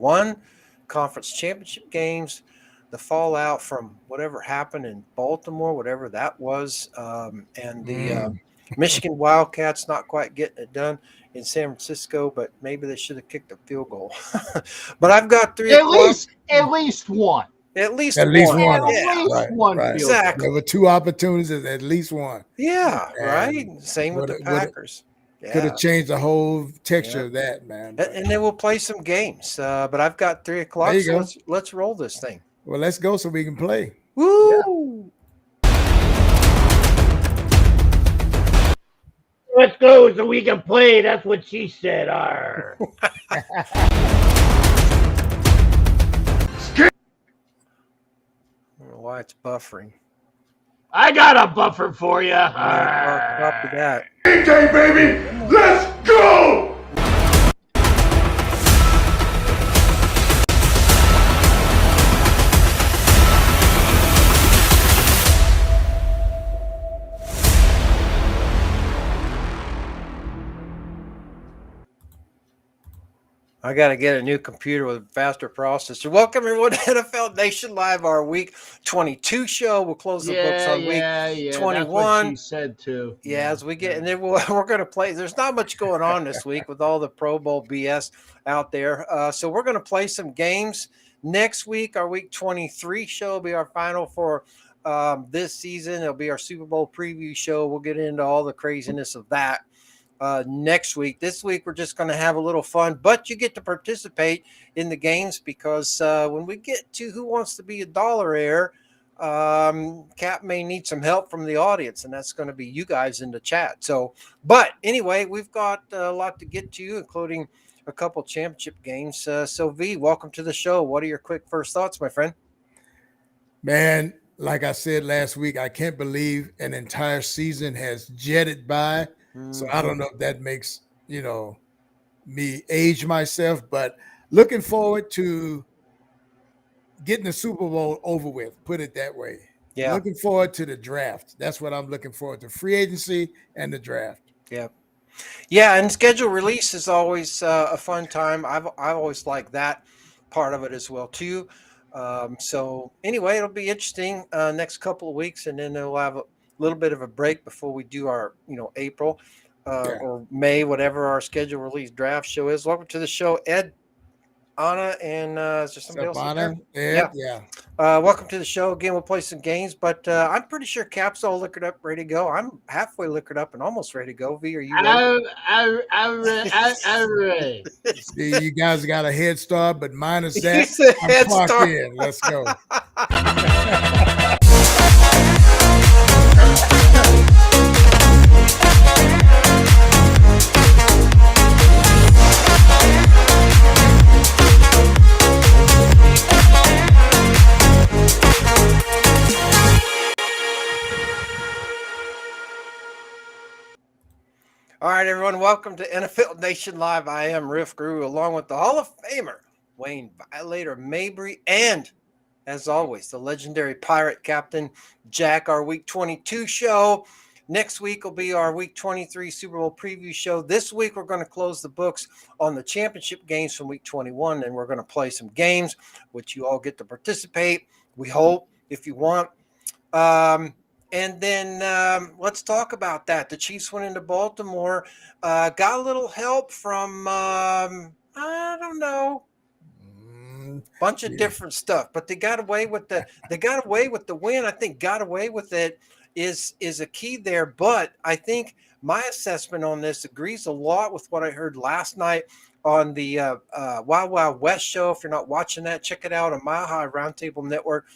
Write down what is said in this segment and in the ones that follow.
1 conference championship games, the fallout from whatever happened in Baltimore, whatever that was, and the Michigan Wildcats not quite getting it done in San Francisco, but maybe they should have kicked a field goal. But I've got 3 o'clock. At least one. At least At least one. one. Yeah. At least one Right. field goal. Exactly. There were 2 opportunities, at least one. Yeah, And right. Same with the would- Packers. Could Yeah. have changed the whole texture of that, man. And then we'll play some games. But I've got 3 o'clock. There you So go. let's roll this thing. Well, let's go so we can play. Woo! Let's go so we can play. That's what she said. Arr. I don't know why it's buffering. I got a buffer for you. Copy that. AJ, baby, let's go! I got to get a new computer with a faster processor. Welcome, everyone, to NFL Nation Live, our Week 22 show. We'll close the books on Week 21. That's what she said, too. Yeah, as we get, and then we're going to play. There's not much going on this week with all the Pro Bowl BS out there. So we're going to play some games. Next week, our Week 23 show will be our final for this season. It'll be our Super Bowl preview show. We'll get into all the craziness of that next week. This week, we're just going to have a little fun, but you get to participate in the games because when we get to Who Wants to Be a Dollaraire, Cap may need some help from the audience, and that's going to be you guys in the chat. So, but anyway, we've got a lot to get to, including a couple championship games. So, V, welcome to the show. What are your quick first thoughts, my friend? Man, like I said last week, I can't believe an entire season has jetted by. So I don't know if that makes, me age myself, but looking forward to getting the Super Bowl over with, put it that way. Yeah. Looking forward to the draft. That's what I'm looking forward to, free agency and the draft. Yeah. Yeah, and schedule release is always a fun time. I've always liked that part of it as well, too. So anyway, it'll be interesting next couple of weeks, and then we'll have a little bit of a break before we do our, April or May, whatever our schedule release draft show is. Welcome to the show, Ed, Anna, and is there somebody else? Anna? Yeah. Welcome to the show. Again, we'll play some games, but I'm pretty sure Cap's all liquored up, ready to go. I'm halfway liquored up and almost ready to go. V, are you ready? I'm ready. See, you guys got a head start, but minus that, He's a head I'm clocked start. in. Let's go. All right, everyone. Welcome to NFL Nation Live. I am Riff Guru, along with the Hall of Famer, Wayne Violator Mabry, and, as always, the legendary Pirate Captain Jack, our Week 22 show. Next week will be our Week 23 Super Bowl preview show. This week, we're going to close the books on the championship games from Week 21, and we're going to play some games, which you all get to participate, we hope, if you want. And then let's talk about that. The Chiefs went into Baltimore, got a little help from, I don't know, bunch of different stuff, but they got away with the win. I think got away with it is a key there. But I think my assessment on this agrees a lot with what I heard last night on the Wild Wild West show. If you're not watching that, check it out on Mile High Roundtable Network.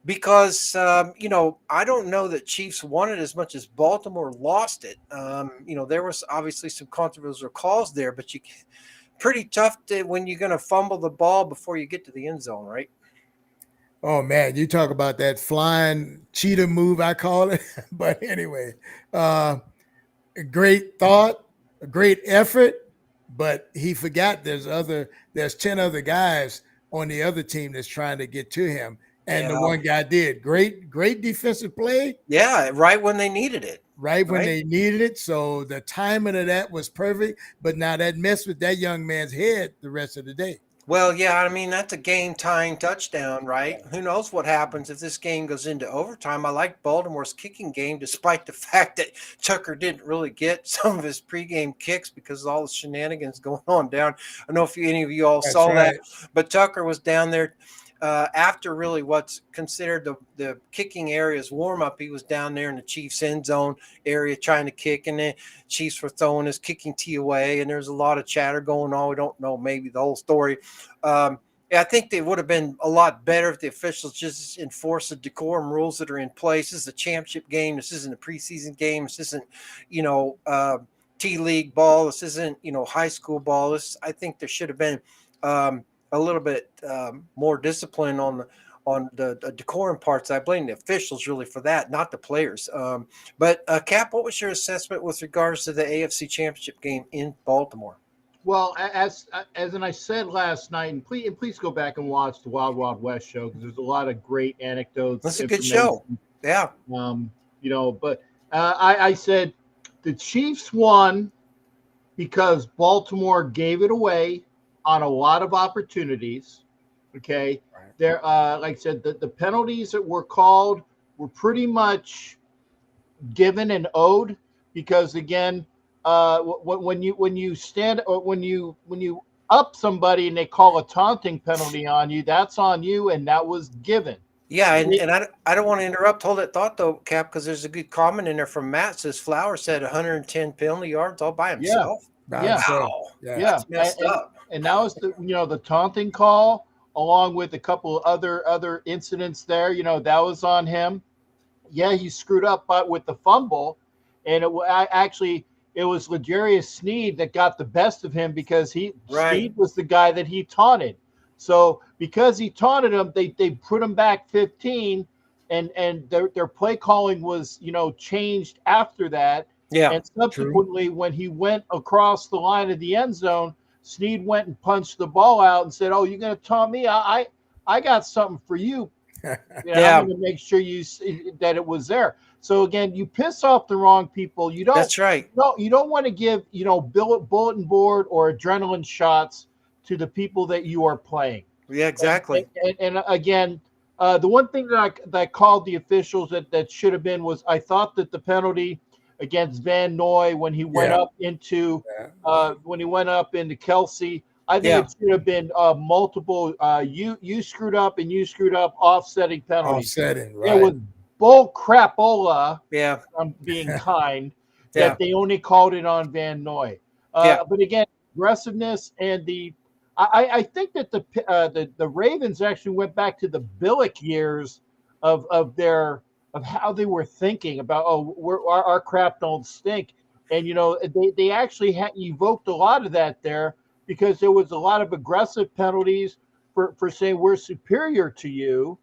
Because, I don't know that Chiefs won it as much as Baltimore lost it. There was obviously some controversial calls there, but pretty tough when you're going to fumble the ball before you get to the end zone, right? Oh, man, you talk about that flying cheetah move, I call it. But anyway, a great thought, a great effort, but he forgot there's 10 other guys on the other team that's trying to get to him. And the one guy did. Great defensive play. Yeah, right when they needed it. Right when they needed it. So the timing of that was perfect. But now that messed with that young man's head the rest of the day. Well, yeah, I mean, that's a game-tying touchdown, right? Who knows what happens if this game goes into overtime? I like Baltimore's kicking game, despite the fact that Tucker didn't really get some of his pregame kicks because of all the shenanigans going on down. I don't know if any of you all That's saw that, right. but Tucker was down there after really what's considered the kicking area's warm-up. He was down there in the Chiefs' end zone area trying to kick, and the Chiefs were throwing his kicking tee away, and there's a lot of chatter going on. We don't know maybe the whole story. Yeah, I think they would have been a lot better if the officials just enforced the decorum rules that are in place. This is a championship game. This isn't a preseason game. This isn't, T-League ball. This isn't, high school ball. I think there should have been a little bit more discipline on the decorum parts. I blame the officials really for that, not the players. But Cap, what was your assessment with regards to the AFC Championship game in Baltimore? Well, as I said last night, and please go back and watch the Wild Wild West show because there's a lot of great anecdotes. That's a good show. Yeah. But I said the Chiefs won because Baltimore gave it away on a lot of opportunities. Okay. Right. There, like I said, the penalties that were called were pretty much given and owed because again, when you stand or when you up somebody and they call a taunting penalty on you, that's on you, and that was given. Yeah, and I don't want to interrupt. Hold that thought though, Cap, because there's a good comment in there from Matt. Says Flowers said 110 penalty yards all by himself. Yeah. Wow. Yeah. That's messed up. And that was the taunting call along with a couple of other incidents there. That was on him. Yeah, he screwed up with the fumble, and it was L'Jarius Sneed that got the best of him because Sneed was the guy that he taunted. So because he taunted him, they put him back 15, and their play calling was changed after that. Yeah. And subsequently, when he went across the line of the end zone, Sneed went and punched the ball out and said, "Oh, you're going to taunt me? I got something for you. Yeah. I'm going to make sure that it was there." So again, you piss off the wrong people. You don't. That's right. No, you don't want to give bulletin board or adrenaline shots to the people that you are playing. Yeah, exactly. And again, the one thing that I called the officials that should have been was I thought that the penalty against Van Noy when he went up into Kelsey, I think it should have been multiple. You screwed up and you screwed up offsetting penalties. Offsetting, right? It was bull crapola. Yeah, I'm being kind. That they only called it on Van Noy. But again, aggressiveness and I think that the Ravens actually went back to the Billick years of how they were thinking about our crap don't stink, and they actually evoked a lot of that there because there was a lot of aggressive penalties for saying we're superior to you,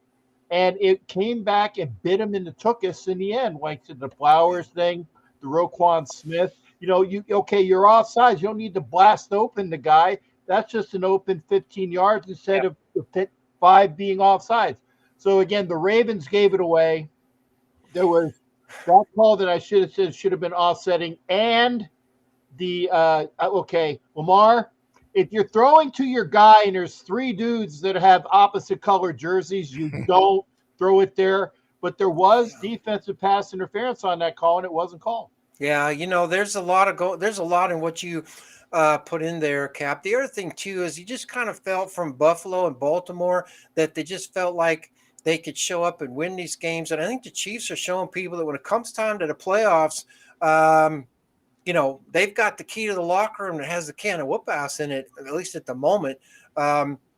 and it came back and bit them in the tuchus in the end, like the Flowers thing, the Roquan Smith. You're offsides. You don't need to blast open the guy. That's just an open 15 yards instead of 5 being offsides. So again, the Ravens gave it away. There was that call that I should have said should have been offsetting, and the Lamar. If you're throwing to your guy and there's 3 dudes that have opposite color jerseys, you don't throw it there. But there was defensive pass interference on that call, and it wasn't called. Yeah, there's a lot in what you put in there, Cap. The other thing too is you just kind of felt from Buffalo and Baltimore that they just felt like they could show up and win these games. And I think the Chiefs are showing people that when it comes time to the playoffs, they've got the key to the locker room that has the can of whoop ass in it, at least at the moment,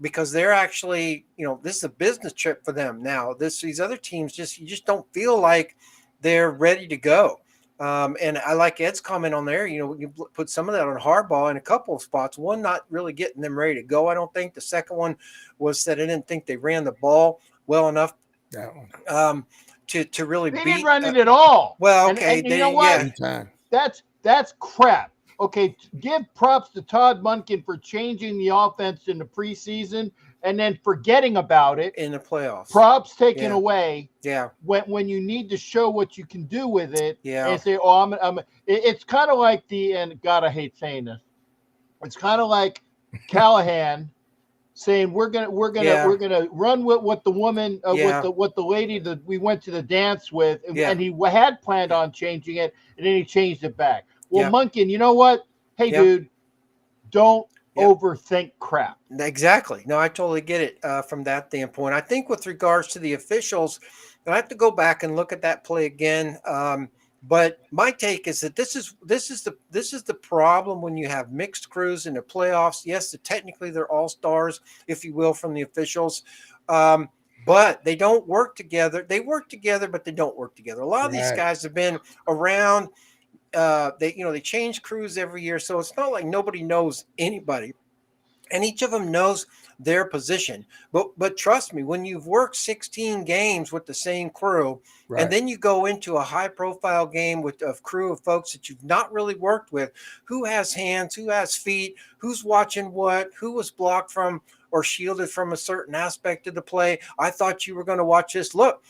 because they're actually, this is a business trip for them now. These other teams you just don't feel like they're ready to go. And I like Ed's comment on there. You put some of that on Harbaugh in a couple of spots. One, not really getting them ready to go, I don't think. The second one was that I didn't think they ran the ball well enough to really They beat. didn't run it at all. Well, okay. And you know what? Yeah. That's crap. Okay, give props to Todd Monken for changing the offense in the preseason and then forgetting about it in the playoffs. Props taken away. Yeah. When you need to show what you can do with it. Yeah. And say, it's kind of like and God, I hate saying this. It's kind of like Callahan saying we're gonna run with what the woman what the lady that we went to the dance with, and he had planned on changing it, and then he changed it back. Well, Monken, you know what? Hey, dude, don't overthink crap. Exactly. No, I totally get it from that standpoint. I think with regards to the officials, I have to go back and look at that play again. But my take is that this is the problem when you have mixed crews in the playoffs. Yes, technically they're all stars, if you will, from the officials, but they don't work together. They work together, but they don't work together. A lot of these guys have been around. They change crews every year, so it's not like nobody knows anybody, and each of them knows their position. But trust me, when you've worked 16 games with the same crew, and then you go into a high profile game with a crew of folks that you've not really worked with, who has hands, who has feet, who's watching what, who was blocked from or shielded from a certain aspect of the play. I thought you were going to watch this. Look,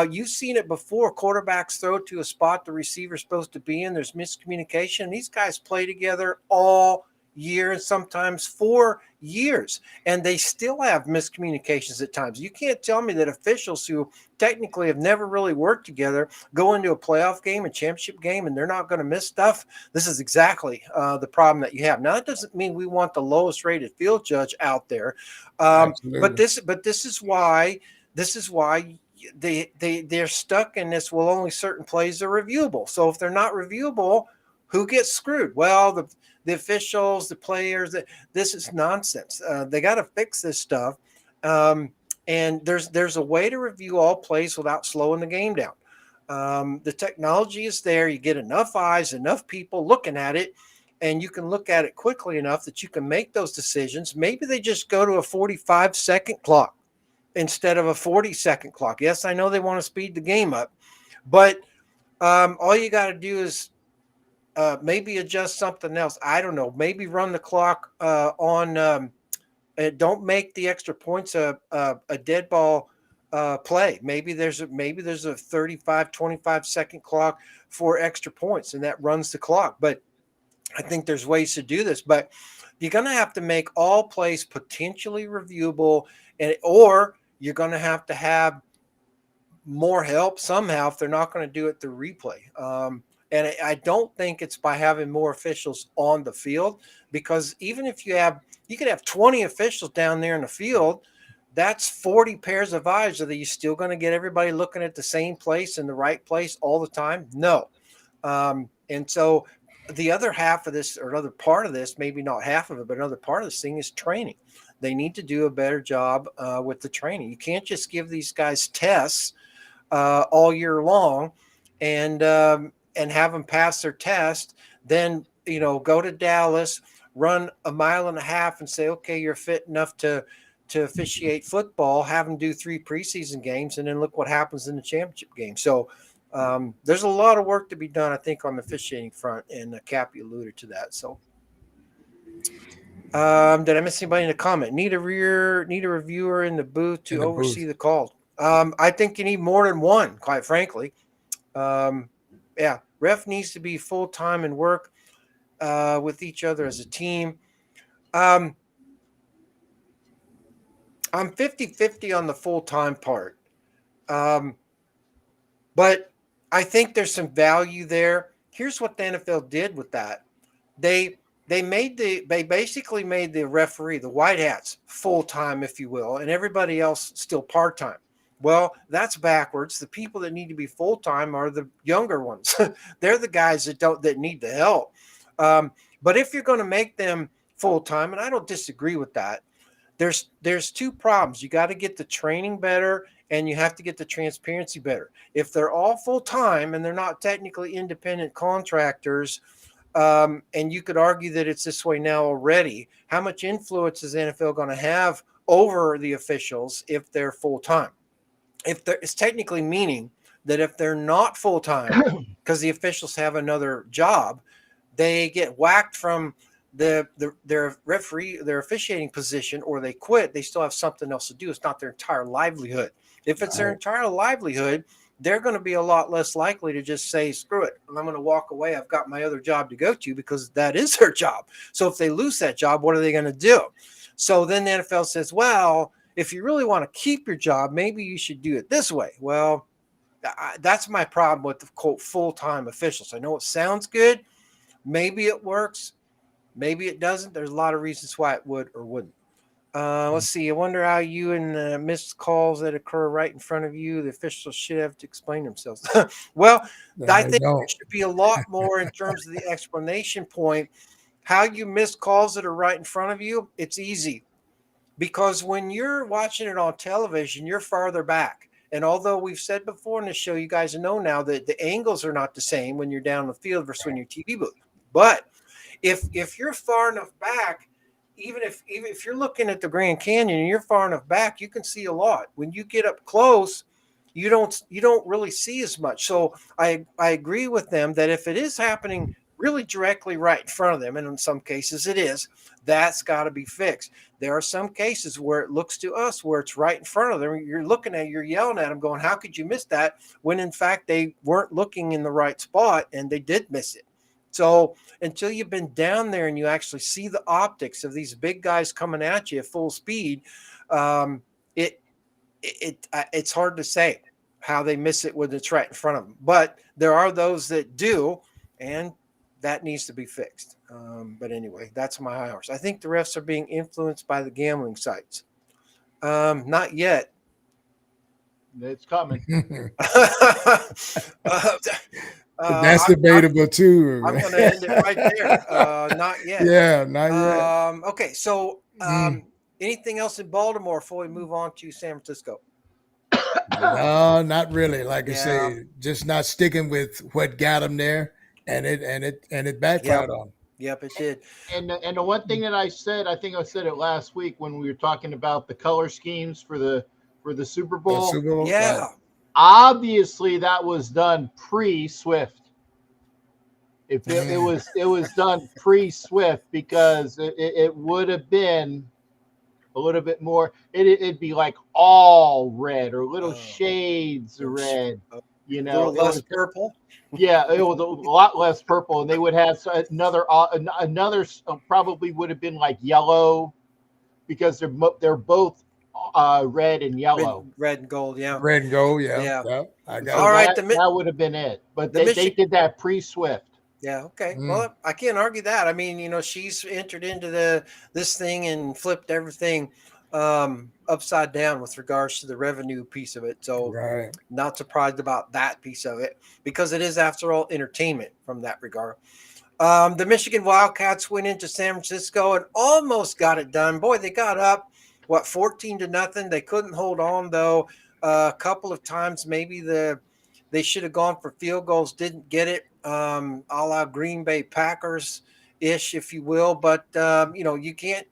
you've seen it before. Quarterbacks throw to a spot the receiver's supposed to be in. There's miscommunication. These guys play together all year and sometimes 4 years, and they still have miscommunications at times. You can't tell me that officials who technically have never really worked together go into a playoff game, a championship game, and they're not going to miss stuff. This is exactly the problem that you have. Now, that doesn't mean we want the lowest rated field judge out there, but this is why they're stuck in this. Well, only certain plays are reviewable. So if they're not reviewable, who gets screwed? Well, the officials, the players. This is nonsense. They got to fix this stuff. And there's a way to review all plays without slowing the game down. The technology is there. You get enough eyes, enough people looking at it, and you can look at it quickly enough that you can make those decisions. Maybe they just go to a 45-second clock instead of a 40-second clock. Yes, I know they want to speed the game up, but all you got to do is maybe adjust something else. I don't know. Maybe run the clock on. Don't make the extra points a dead ball play. Maybe there's a 25-25-second clock for extra points, and that runs the clock. But I think there's ways to do this. But you're going to have to make all plays potentially reviewable, or you're going to have more help somehow if they're not going to do it through replay. And I don't think it's by having more officials on the field, because even if you could have 20 officials down there in the field, that's 40 pairs of eyes. Are you still going to get everybody looking at the same place in the right place all the time? No. And so the other half of this, or another part of this, maybe not half of it, but another part of this thing is training. They need to do a better job with the training. You can't just give these guys tests all year long and have them pass their test, then, go to Dallas, run a mile and a half and say, okay, you're fit enough to officiate football, have them do 3 preseason games, and then look what happens in the championship game. So there's a lot of work to be done, I think, on the officiating front, and Cappy alluded to that. So did I miss anybody in the comment? Need a reviewer in the booth to oversee the call. I think you need more than one, quite frankly. Yeah, ref needs to be full-time and work with each other as a team. I'm 50-50 on the full-time part. But I think there's some value there. Here's what the NFL did with that. They basically made the referee, the white hats, full-time, if you will, and everybody else still part-time. Well, that's backwards. The people that need to be full-time are the younger ones. They're the guys that need the help. But if you're going to make them full-time, and I don't disagree with that, there's 2 problems. You got to get the training better, and you have to get the transparency better. If they're all full-time and they're not technically independent contractors, and you could argue that it's this way now already, how much influence is the NFL going to have over the officials if they're full-time? It's technically meaning that if they're not full-time because the officials have another job, they get whacked from their officiating position, or they quit. They still have something else to do. It's not their entire livelihood. If it's their entire livelihood, they're going to be a lot less likely to just say, screw it, I'm going to walk away. I've got my other job to go to, because that is their job. So if they lose that job, what are they going to do? So then the NFL says, well, if you really want to keep your job, maybe you should do it this way. Well, that's my problem with the quote full-time officials. I know it sounds good. Maybe it works. Maybe it doesn't. There's a lot of reasons why it would or wouldn't. Let's see. I wonder how you and missed calls that occur right in front of you, the officials should have to explain themselves. Well, I think there should be a lot more in terms of the explanation point. How you miss calls that are right in front of you, it's easy. Because when you're watching it on television, you're farther back. And although we've said before in the show, you guys know now that the angles are not the same when you're down the field versus when you're TV booth. But if you're far enough back, even if you're looking at the Grand Canyon and you're far enough back, you can see a lot. When you get up close, you don't really see as much. So I agree with them that if it is happening really directly right in front of them, and in some cases it is, that's got to be fixed. There are some cases where it looks to us where it's right in front of them. You're looking at it, you're yelling at them going, how could you miss that? When in fact they weren't looking in the right spot and they did miss it. So until you've been down there and you actually see the optics of these big guys coming at you at full speed, it's hard to say how they miss it when it's right in front of them. But there are those that do, and that needs to be fixed. But anyway, that's my high horse. I think the refs are being influenced by the gambling sites. Not yet. It's coming. That's debatable too. I'm going to end it right there. Not yet. Yeah, not yet. Okay, so anything else in Baltimore before we move on to San Francisco? No, not really. Like I say, just not sticking with what got them there, and it backfired on. Yep, it did. And the one thing that I said, I think I said it last week when we were talking about the color schemes for the Super Bowl. The Super Bowl? Yeah. Right. Obviously, that was done pre-Swift. If it was done pre-Swift, because it would have been a little bit more. It'd be like all red or little shades of red. You know, a little less purple. Yeah, it was a lot less purple, and they would have another probably would have been like yellow, because they're both red and yellow. Red and gold, yeah. Red and gold, yeah. I got all right, that would have been it. But they did that pre-Swift. Yeah, okay. Well, I can't argue that. I mean, you know, she's entered into this thing and flipped everything upside down with regards to the revenue piece of it. So not surprised about that piece of it, because it is, after all, entertainment from that regard. The Michigan Wildcats went into San Francisco and almost got it done. Boy, they got up, 14-0. They couldn't hold on, though. A couple of times maybe they should have gone for field goals, didn't get it, a la Green Bay Packers-ish, if you will. But, you know, you can't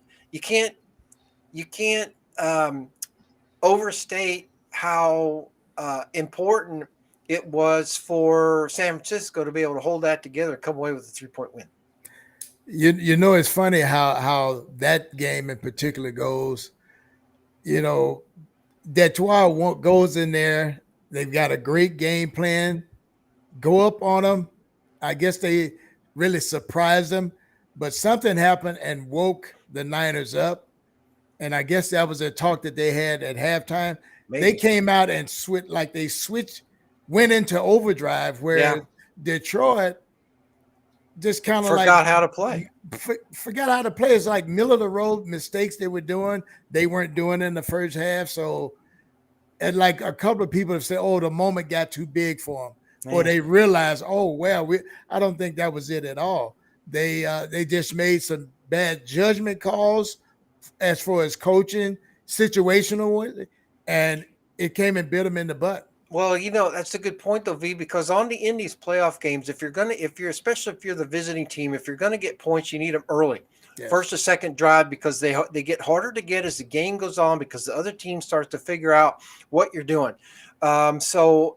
overstate how important it was for San Francisco to be able to hold that together and come away with a 3-point win. You know, it's funny how that game in particular goes. You know, Detroit goes in there. They've got a great game plan. Go up on them. I guess they really surprised them, but something happened and woke the Niners up. And I guess that was a talk that they had at halftime. Maybe. They came out and went into overdrive, where Detroit just kind of forgot how to play. Forgot how to play. It's like middle of the road mistakes they were doing. They weren't doing in the first half. So, and like a couple of people have said, oh, the moment got too big for them. Or they realized, oh, well, I don't think that was it at all. They just made some bad judgment calls as far as coaching, situational, and it came and bit them in the butt. Well, you know, that's a good point, though, V, because in these playoff games, especially if you're the visiting team, if you're going to get points, you need them early. Yes. First or second drive, because they get harder to get as the game goes on, because the other team starts to figure out what you're doing. And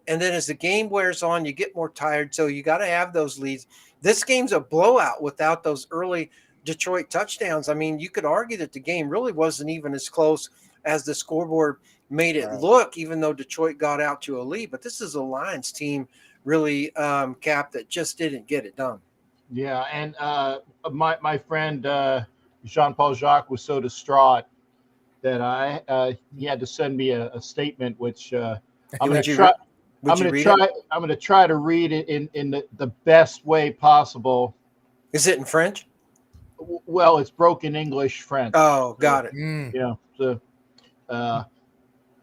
then as the game wears on, you get more tired. So you got to have those leads. This game's a blowout without those early Detroit touchdowns. I mean, you could argue that the game really wasn't even as close as the scoreboard made it look, even though Detroit got out to a lead. But this is a Lions team, really, Cap, that just didn't get it done. Yeah, and my friend Jean-Paul Jacques was so distraught that he had to send me a statement, which I'm going to try. I'm going to try to read it in the best way possible. Is it in French? Well, it's broken English French. Oh, got it. Yeah. So,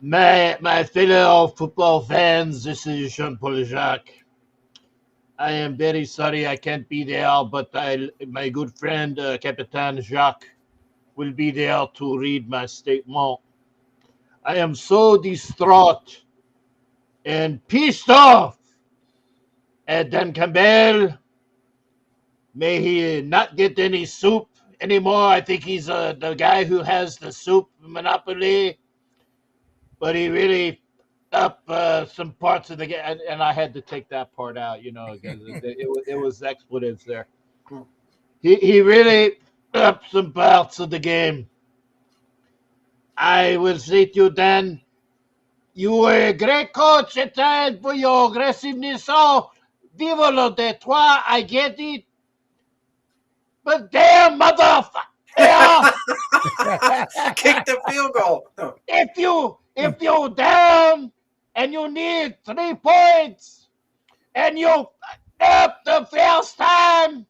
my fellow football fans, this is Jean-Paul Jacques. I am very sorry I can't be there, but my good friend Captain Jacques will be there to read my statement. I am so distraught and pissed off at Dan Campbell. May he not get any soup anymore. I think he's the guy who has the soup monopoly. But he really up some parts of the game, and I had to take that part out, because it was expletives there. He really up some parts of the game. I will say to you, Dan, you were a great coach at times for your aggressiveness. Oh, vive le Detroit, I get it. But damn, motherfucker! Kick the field goal. If you're down and you need 3 points and you up the first time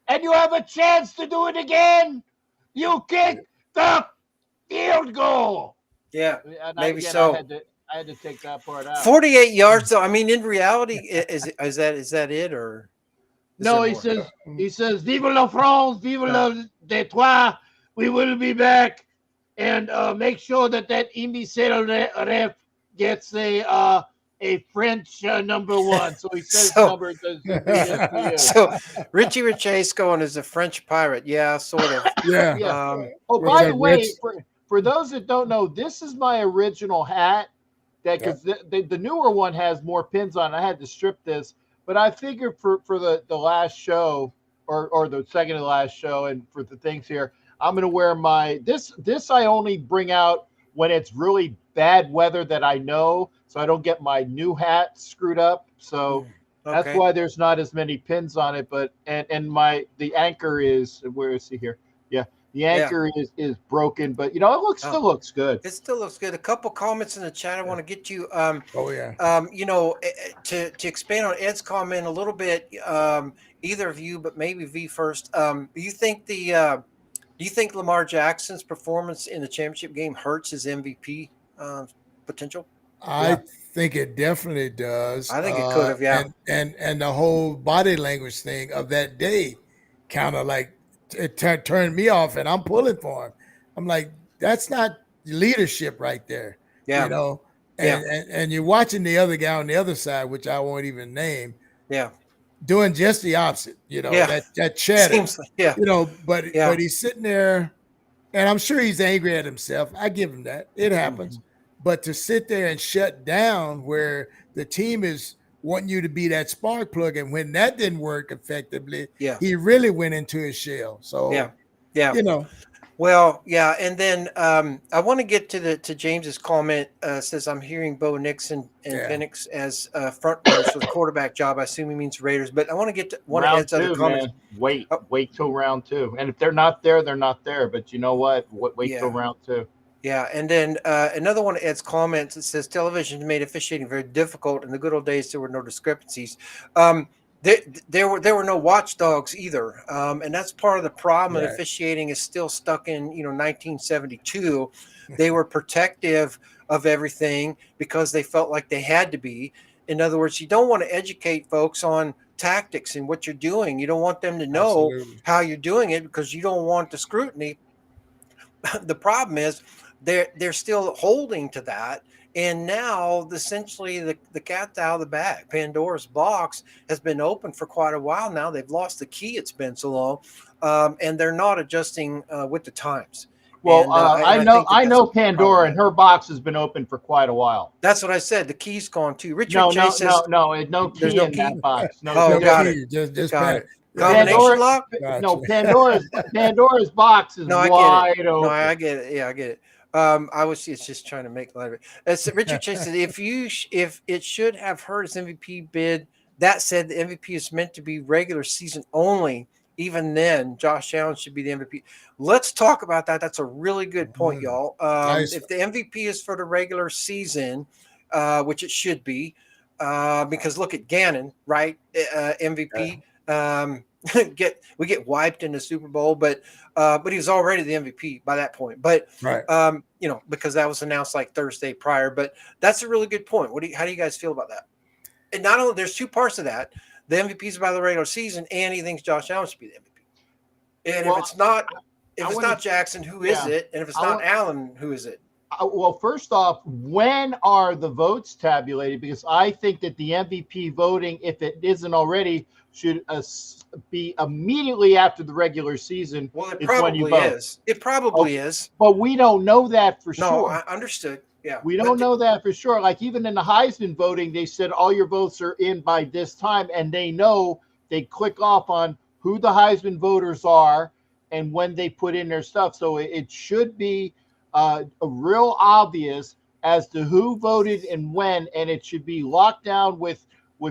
and you have a chance to do it again, you kick the field goal. Yeah, and maybe so. I had to take that part out. 48 yards, though. I mean, in reality, is that it, or no? He says, "Vive la France, vive le Detroit. We will be back, and make sure that imbecile ref gets a French number 1." So he says number. So Richie Richesco is a French pirate. Yeah, sort of. Yeah. By the way, for those that don't know, this is my original hat. Because the newer one has more pins on it. I had to strip this, but I figured for the last show or the second to last show, and for the things here, I'm going to wear my this I only bring out when it's really bad weather that I know, so I don't get my new hat screwed up. So that's why there's not as many pins on it. But and the anchor is, where is he here? Yeah. The anchor is broken, but it still looks good. It still looks good. A couple comments in the chat I want to get you. To expand on Ed's comment a little bit, either of you, but maybe V first. Do you think Lamar Jackson's performance in the championship game hurts his MVP potential? I think it definitely does. I think it could have, yeah. And the whole body language thing of that day kind of like it turned me off, and I'm pulling for him. I'm like, that's not leadership right there. Yeah. And you're watching the other guy on the other side, which I won't even name. Yeah. Doing just the opposite, that chatter. Seems like, but he's sitting there, and I'm sure he's angry at himself. I give him that. It happens. But to sit there and shut down where the team is wanting you to be that spark plug, and when that didn't work effectively, he really went into his shell. So Well, yeah, and then I want to get to James's comment. Says, I'm hearing Bo Nixon and Penix as front runners for the quarterback job. I assume he means Raiders, but I want to get to one of Ed's other comments. Man. Wait till round 2, and if they're not there, they're not there. But you know what? Wait till round 2. Yeah, and then another one of Ed's comments, it says, television made officiating very difficult. In the good old days, there were no discrepancies. There were no watchdogs either, and that's part of the problem. And officiating is still stuck in 1972. They were protective of everything because they felt like they had to be. In other words, you don't want to educate folks on tactics and what you're doing. You don't want them to know how you're doing it because you don't want the scrutiny. The problem is they're still holding to that. And now, essentially, the cat's out of the bag. Pandora's box has been open for quite a while now. They've lost the key. It's been so long, and they're not adjusting with the times. Well, and, I know Pandora, and her box has been open for quite a while. That's what I said. The key's gone too. Richard no Chase says no key in that box. No, got it. Just got it. Combination lock? No, Pandora's box is wide open. No, I get it. Yeah, I get it. I was just trying to make light of it. As Richard Chase said, if it should have hurt his MVP bid, that said, the MVP is meant to be regular season only. even then, Josh Allen should be the MVP. Let's talk about that. That's a really good point, y'all. Nice. If the MVP is for the regular season, which it should be, because look at Gannon, right? MVP. We get wiped in the Super Bowl, but he was already the MVP by that point. But Right. Because that was announced like Thursday prior. But that's a really good point. How do you guys feel about that? And not only there's two parts of that. The MVP is by the regular season, and he thinks Josh Allen should be the MVP. And if it's not Jackson, who is it? And if it's not Allen, who is it? Well, first off, when are the votes tabulated? Because I think that the MVP voting, if it isn't already, should be immediately after the regular season. Well, it probably is. It probably is. But we don't know that for sure. No, I understood. Yeah. We don't know that for sure. Like even in the Heisman voting, they said all your votes are in by this time, and they click off on who the Heisman voters are and when they put in their stuff. So it should be a real obvious as to who voted and when, and it should be locked down with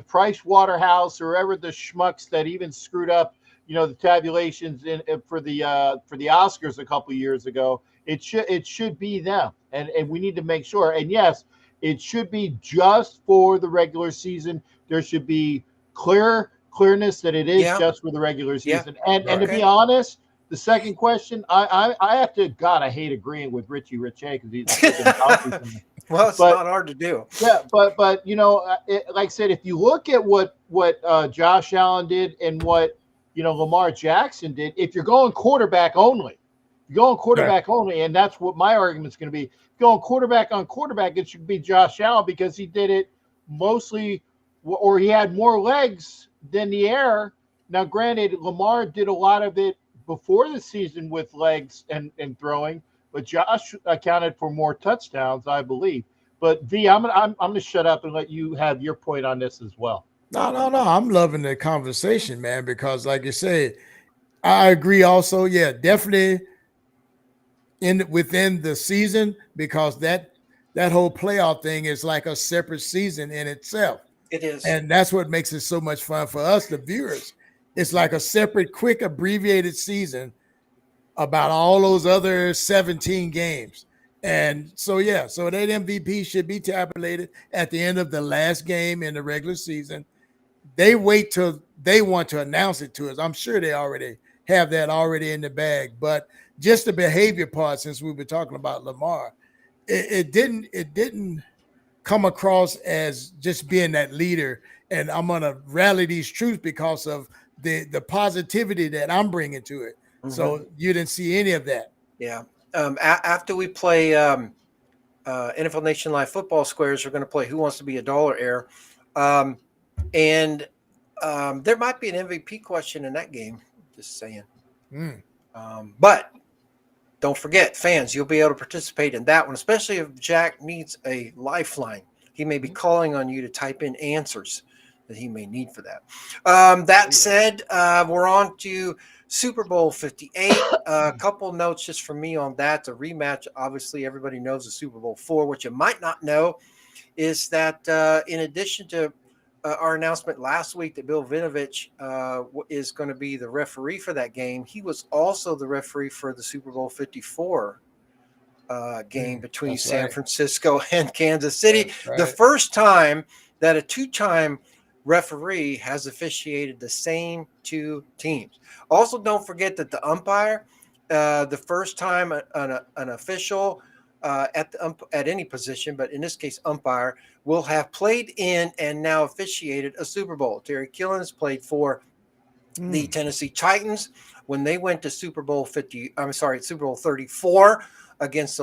Price Waterhouse or whoever the schmucks that even screwed up, the tabulations for the Oscars a couple years ago. It should be them, and we need to make sure. And yes, it should be just for the regular season. There should be clearness that it is just for the regular season. Yeah. And to be honest, the second question, I have to. God, I hate agreeing with Richie Rich because he's well, it's not hard to do. Yeah, but like I said, if you look at what Josh Allen did and what Lamar Jackson did, if you're going quarterback only, and that's what my argument's going to be. Going quarterback on quarterback, it should be Josh Allen because he did it mostly, or he had more legs than the air. Now, granted, Lamar did a lot of it before the season with legs and throwing, but Josh accounted for more touchdowns, I believe. But V, I'm gonna shut up and let you have your point on this as well. No. I'm loving the conversation, man, because like you said, I agree also. Yeah, definitely within the season, because that whole playoff thing is like a separate season in itself. It is. And that's what makes it so much fun for us, the viewers. It's like a separate, quick, abbreviated season about all those other 17 games. And so that MVP should be tabulated at the end of the last game in the regular season. They wait till they want to announce it to us. I'm sure they already have that already in the bag. But just the behavior part, since we were talking about Lamar, it didn't come across as just being that leader. And I'm going to rally these troops because of the positivity that I'm bringing to it. Mm-hmm. So you didn't see any of that. Yeah. After we play NFL Nation Live football squares, we're going to play Who Wants to Be a Dollar Heir. And there might be an MVP question in that game. Just saying. But don't forget, fans, you'll be able to participate in that one, especially if Jack needs a lifeline. He may be calling on you to type in answers that he may need for that. That said, we're on to Super Bowl 58. A couple notes just from me on that. The rematch, obviously, everybody knows the Super Bowl 4. What you might not know is that in addition to our announcement last week that Bill Vinovich is going to be the referee for that game, he was also the referee for the Super Bowl 54 game between San Francisco and Kansas City. Right. The first time that a two-time referee has officiated the same two teams. Also, don't forget that the umpire, the first time an official at any position, but in this case umpire, will have played in and now officiated a Super Bowl. Terry Killens played for the Tennessee Titans when they went to Super Bowl 34 against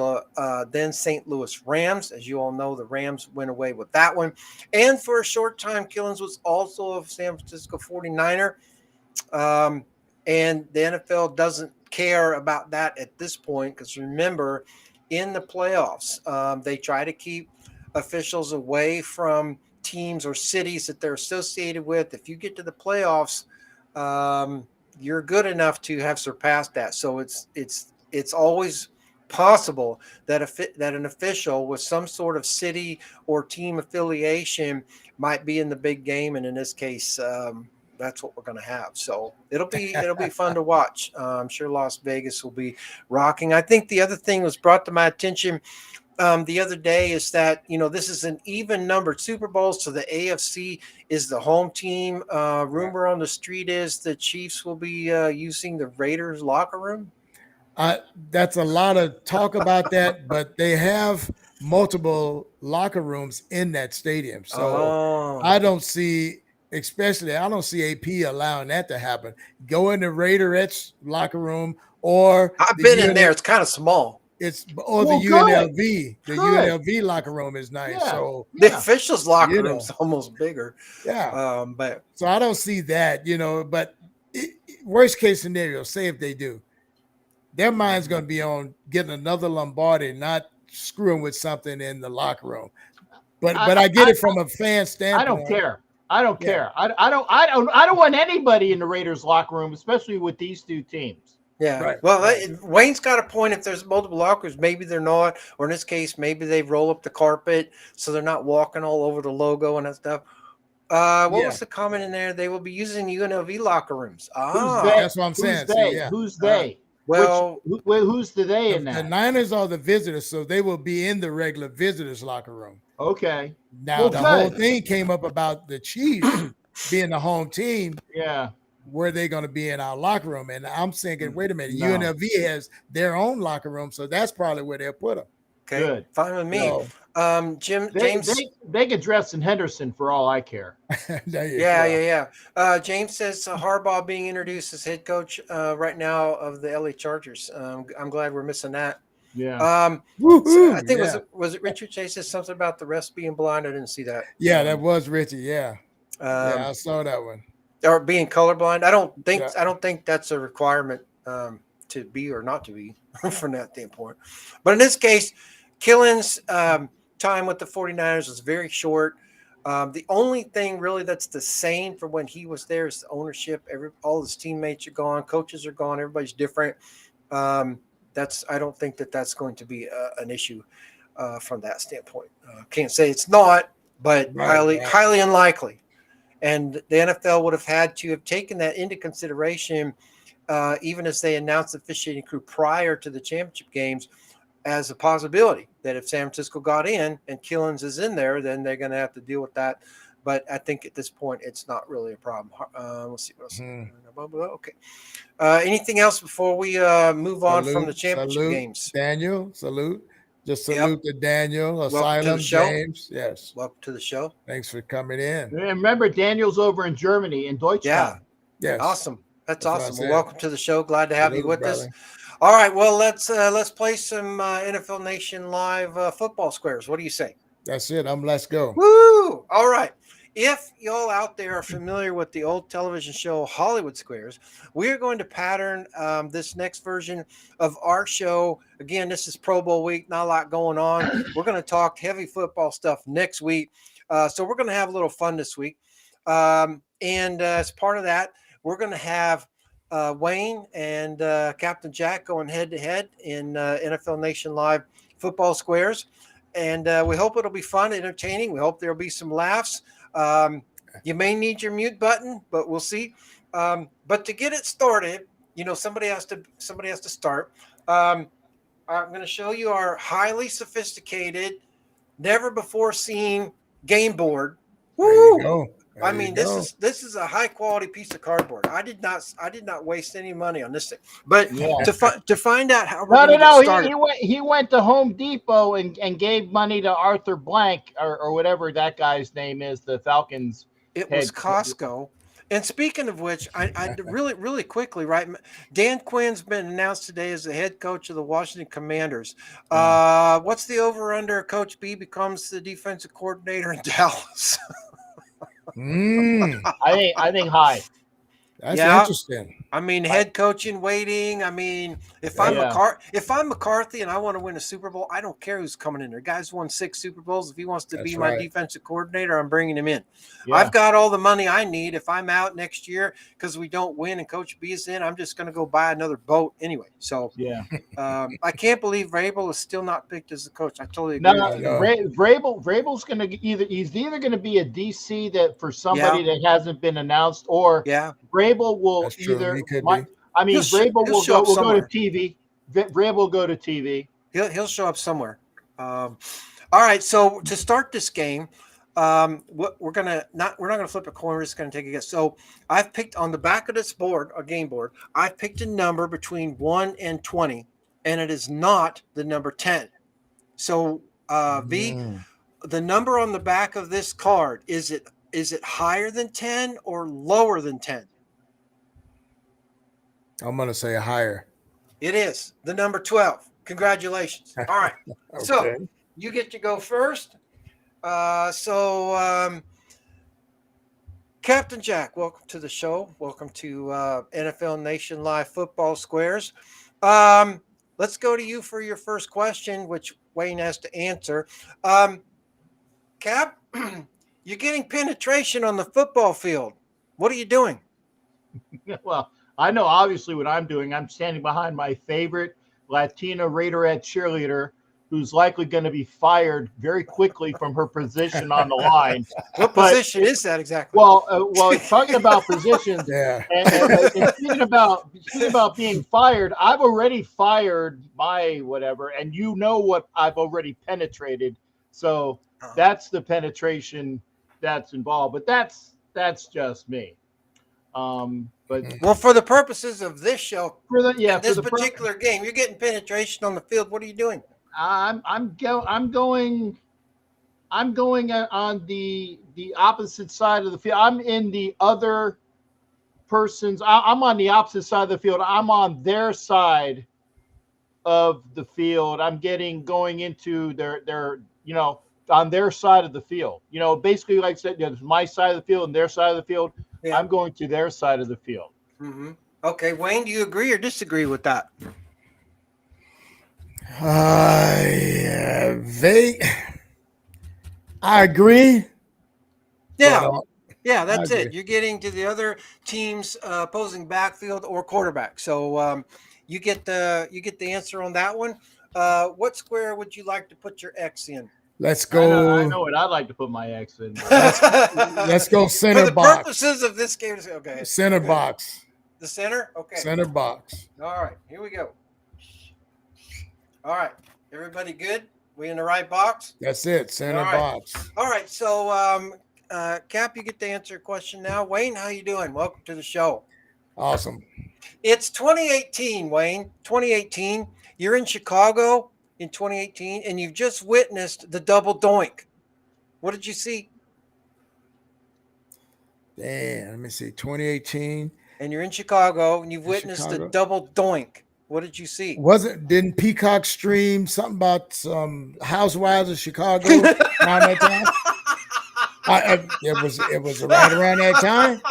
then St. Louis Rams. As you all know, the Rams went away with that one. And for a short time, Killens was also a San Francisco 49er. And the NFL doesn't care about that at this point because remember, in the playoffs, they try to keep officials away from teams or cities that they're associated with. If you get to the playoffs, you're good enough to have surpassed that. So it's always possible that an official with some sort of city or team affiliation might be in the big game, and in this case, the that's what we're going to have. So it'll be fun to watch. I'm sure Las Vegas will be rocking. I think the other thing was brought to my attention the other day is that, this is an even numbered Super Bowls. So the AFC is the home team. Rumor on the street is the Chiefs will be using the Raiders locker room. That's a lot of talk about that, but they have multiple locker rooms in that stadium. So I don't see AP allowing that to happen. Go in the Raiderettes locker room, or I've been in there. It's kind of small. The UNLV. The UNLV locker room is nice. Yeah. So the officials' locker room is almost bigger. Yeah. But so I don't see that, but worst case scenario, say if they do, their mind's going to be on getting another Lombardi, not screwing with something in the locker room. But I get it from a fan standpoint. I don't care. I don't want anybody in the Raiders locker room, especially with these two teams. Yeah. Right. Well, Wayne's got a point. If there's multiple lockers, maybe they're not, or in this case, maybe they roll up the carpet so they're not walking all over the logo and that stuff. What was the comment in there? They will be using UNLV locker rooms. That's what I'm saying. Who's they? Who's the they in that? The Niners are the visitors, so they will be in the regular visitors locker room. Okay. Now the whole thing came up about the Chiefs being the home team. Yeah. Where they going to be in our locker room? And I'm thinking, wait a minute, UNLV has their own locker room, so that's probably where they'll put them. Okay, good. Fine with me. James, they get dressed in Henderson for all I care. Yeah. James says Harbaugh being introduced as head coach right now of the LA Chargers. I'm glad we're missing that. Yeah. So I think was it Richard Chase said something about the refs being blind? I didn't see that. Yeah, that was Richie. Yeah. I saw that one. Or being colorblind. I don't think that's a requirement to be or not to be from that standpoint. But in this case, Killen's time with the 49ers was very short. The only thing really that's the same from when he was there is the ownership. All his teammates are gone, coaches are gone, everybody's different. I don't think that's going to be an issue from that standpoint. Can't say it's not, but highly unlikely. And the NFL would have had to have taken that into consideration, even as they announced the officiating crew prior to the championship games, as a possibility that if San Francisco got in and Killens is in there, then they're going to have to deal with that. But I think at this point, it's not really a problem. Let's see what else. Okay. Anything else before we move on from the championship games? Daniel, salute. Just salute to Daniel, Asylum, James. Yes. Welcome to the show. Thanks for coming in. And remember, Daniel's over in Germany, in Deutschland. Yeah. Yes. Awesome. That's awesome. Well, welcome to the show. Glad to have you with us. All right. Well, let's play some NFL Nation Live football squares. What do you say? That's it. Let's go. Woo! All right. If y'all out there are familiar with the old television show Hollywood Squares, we are going to pattern this next version of our show. Again, this is Pro Bowl week, not a lot going on. We're going to talk heavy football stuff next week. So we're going to have a little fun this week. And as part of that, we're going to have Wayne and Captain Jack going head-to-head in NFL Nation Live football squares. And we hope it'll be fun, entertaining. We hope there'll be some laughs. You may need your mute button, but we'll see. But to get it started, somebody has to start. I'm going to show you our highly sophisticated, never before seen game board. Woo! I mean, this is a high quality piece of cardboard. I did not waste any money on this thing. But to find out how we're get started, he went to Home Depot and gave money to Arthur Blank or whatever that guy's name is, the Falcons. It was Costco. And speaking of which, I really quickly, right? Dan Quinn's been announced today as the head coach of the Washington Commanders. What's the over/under? Coach B becomes the defensive coordinator in Dallas. I think high. That's interesting. I mean, head coaching waiting. I mean, if I'm McCarthy and I want to win a Super Bowl, I don't care who's coming in there. Guy's won 6 Super Bowls. If he wants to be my defensive coordinator, I'm bringing him in. Yeah. I've got all the money I need. If I'm out next year because we don't win and Coach B is in, I'm just going to go buy another boat anyway. So yeah, I can't believe Vrabel is still not picked as the coach. I totally agree. No, Vrabel's going to he's either going to be a DC that for somebody that hasn't been announced, or Vrabel will either. I mean, Vrabel will go to TV. Vrabel will go to TV. He'll show up somewhere. All right. So to start this game, we're not gonna flip a coin. We're just gonna take a guess. So I've picked on the back of this board, a game board. I've picked a number between 1 and 20, and it is not the number 10. So the number on the back of this card, is it higher than 10 or lower than 10? I'm going to say higher. It is the number 12. Congratulations. All right. Okay. So you get to go first. Captain Jack, welcome to the show. Welcome to NFL Nation Live Football Squares. Let's go to you for your first question, which Wayne has to answer. Cap, you're getting penetration on the football field. What are you doing? Well, I know obviously what I'm doing. I'm standing behind my favorite Latina Raiderette cheerleader, who's likely going to be fired very quickly from her position on the line. What position is that exactly? Well, talking about positions, and speaking about being fired, I've already fired my whatever, and you know what I've already penetrated. So that's the penetration that's involved. But that's just me. But for the purposes of this show, this particular game, you're getting penetration on the field. What are you doing? I'm going on the opposite side of the field. I'm in the other person's. I'm on the opposite side of the field. I'm on their side of the field. I'm going into their on their side of the field. Basically, like I said, it's my side of the field and their side of the field. Yeah. I'm going to their side of the field. Mm-hmm. Okay, Wayne, do you agree or disagree with that? I agree. Yeah, that's it. You're getting to the other team's opposing backfield or quarterback. So you get the answer on that one. What square would you like to put your X in? Let's go. I know what I'd like to put my X in. Let's go center box. For the purposes of this game, okay. Center box. The center? Okay. Center box. All right, here we go. All right, everybody good? We in the right box? That's it, center box. All right, so Cap, you get to answer a question now. Wayne, how you doing? Welcome to the show. Awesome. It's 2018, Wayne. 2018. You're in Chicago in 2018, and you've just witnessed the double doink. What did you see? Damn, let me see. 2018. And you're in Chicago, and you've witnessed the double doink. What did you see? Didn't Peacock stream something about some housewives of Chicago around that time? It was right around that time.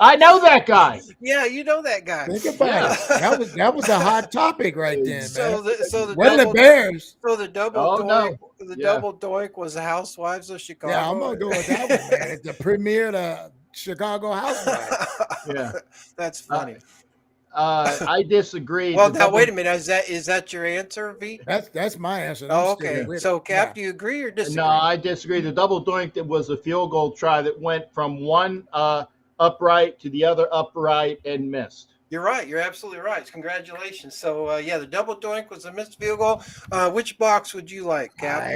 I know that guy. Yeah, you know that guy. Think about it. That was a hot topic right then, so man. The wasn't the Bears. So the double doink, double doink was the Housewives of Chicago. Yeah, I'm gonna go with that one, man. It's the premiere of the Chicago Housewives. Yeah, that's funny. I disagree. Well, now wait a minute. Is that your answer, V? That's my answer. Oh, okay. So, Cap, do you agree or disagree? No, I disagree. The double doink that was a field goal try that went from one upright to the other upright and missed. You're right. You're absolutely right. Congratulations. So, the double doink was a missed field goal. Which box would you like, Cap?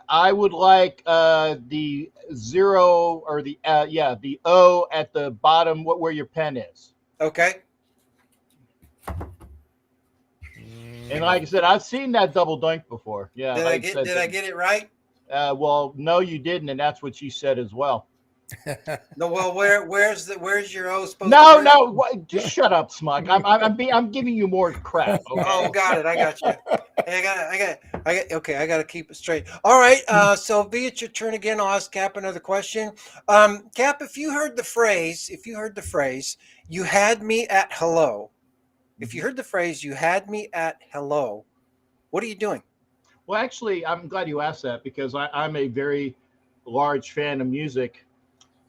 I would like the 0 or the O at the bottom, where your pen is. Okay. And like I said, I've seen that double doink before. Yeah. Did I get it right? Well, no, you didn't, and that's what she said as well. No, well, where's your O supposed No, to be? no, just shut up, Smug. I'm giving you more crap. Okay. Oh, got it. I got you. Hey, okay, I got to keep it straight. All right. So V, it's your turn again. I'll ask Cap another question. Cap, if you heard the phrase, you had me at hello. If you heard the phrase, you had me at hello, what are you doing? Well, actually, I'm glad you asked that because I'm a very large fan of music.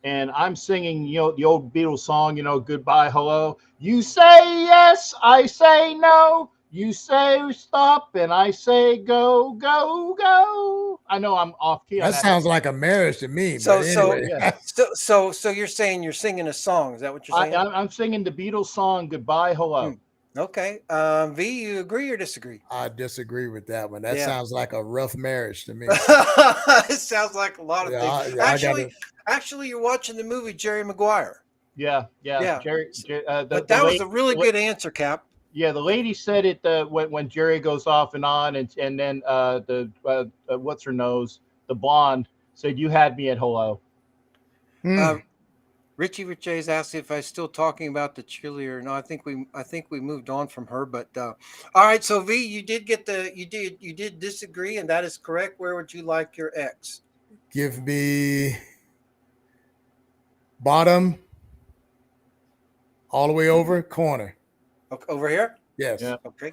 And I'm singing, the old Beatles song, goodbye, hello. You say yes, I say no. You say stop, and I say go, go, go. I know I'm off key on That that. sounds like a marriage to me. So, But anyway, Yeah. so you're saying you're singing a song? Is that what you're saying? I'm singing the Beatles song, goodbye, hello. Okay. V, you agree or disagree? I disagree with that one. That Yeah. sounds like a rough marriage to me. It sounds like a lot of things. Actually, you're watching the movie Jerry Maguire. Yeah. Jerry, but that was a really good answer, Cap. Yeah, the lady said it when Jerry goes off and on, and then what's her nose, the blonde, said, "You had me at hello." Richie Richay's asked if I was still talking about the cheerleader. No, I think we moved on from her. But all right, so V, you did disagree, and that is correct. Where would you like your X? Give me bottom all the way over corner. Okay, over here? Yes. Yeah. Okay.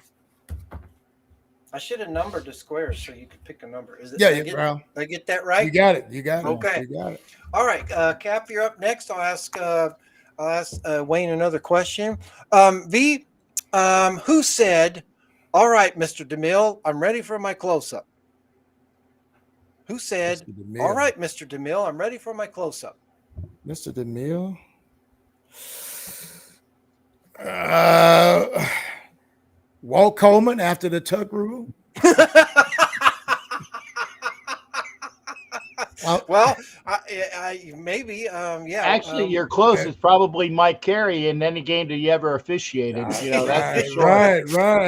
I should have numbered the squares so you could pick a number. Is it? Yeah, did I get that right? You got it. Okay. You got it. All right, Cap, you're up next. I'll ask Wayne another question. V, who said, "All right, Mr. DeMille, I'm ready for my close-up"? Who said, "All right, Mr. DeMille, I'm ready for my close-up"? Mr. DeMille. Walt Coleman after the tuck rule. Well, I maybe, yeah. Actually, you're close. It's probably Mike Carey in any game that you ever officiated. That's for sure. Right.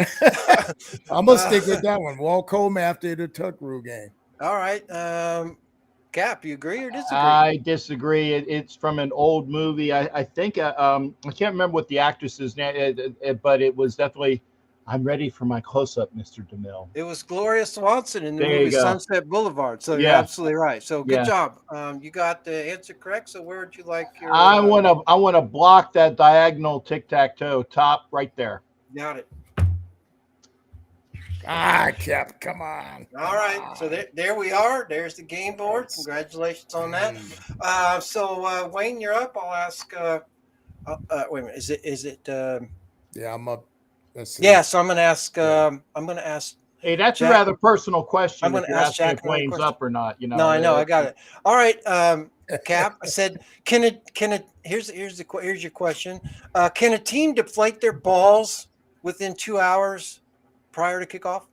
I'm gonna stick with that one. Walt Coleman after the tuck rule game. All right, Cap, you agree or disagree? I disagree. It's from an old movie. I think I can't remember what the actress's name, but it was definitely. I'm ready for my close-up, Mr. DeMille. It was Gloria Swanson in the movie Sunset Boulevard. So you're absolutely right. So good job. You got the answer correct. So where would you like your? I want to block that diagonal tic-tac-toe top right there. Got it. Cap, come on. All right. So there we are. There's the game board. Congratulations on that. So Wayne, you're up. I'll ask. Wait a minute. Is it? Yeah, I'm up. Yeah, so I'm going to ask. I'm going to ask. Hey, that's a rather personal question. I'm going to ask Jack if Wayne's up or not. No, I know. I got it. All right, Cap. I said, can it? Here's your question. Can a team deflate their balls within 2 hours prior to kickoff?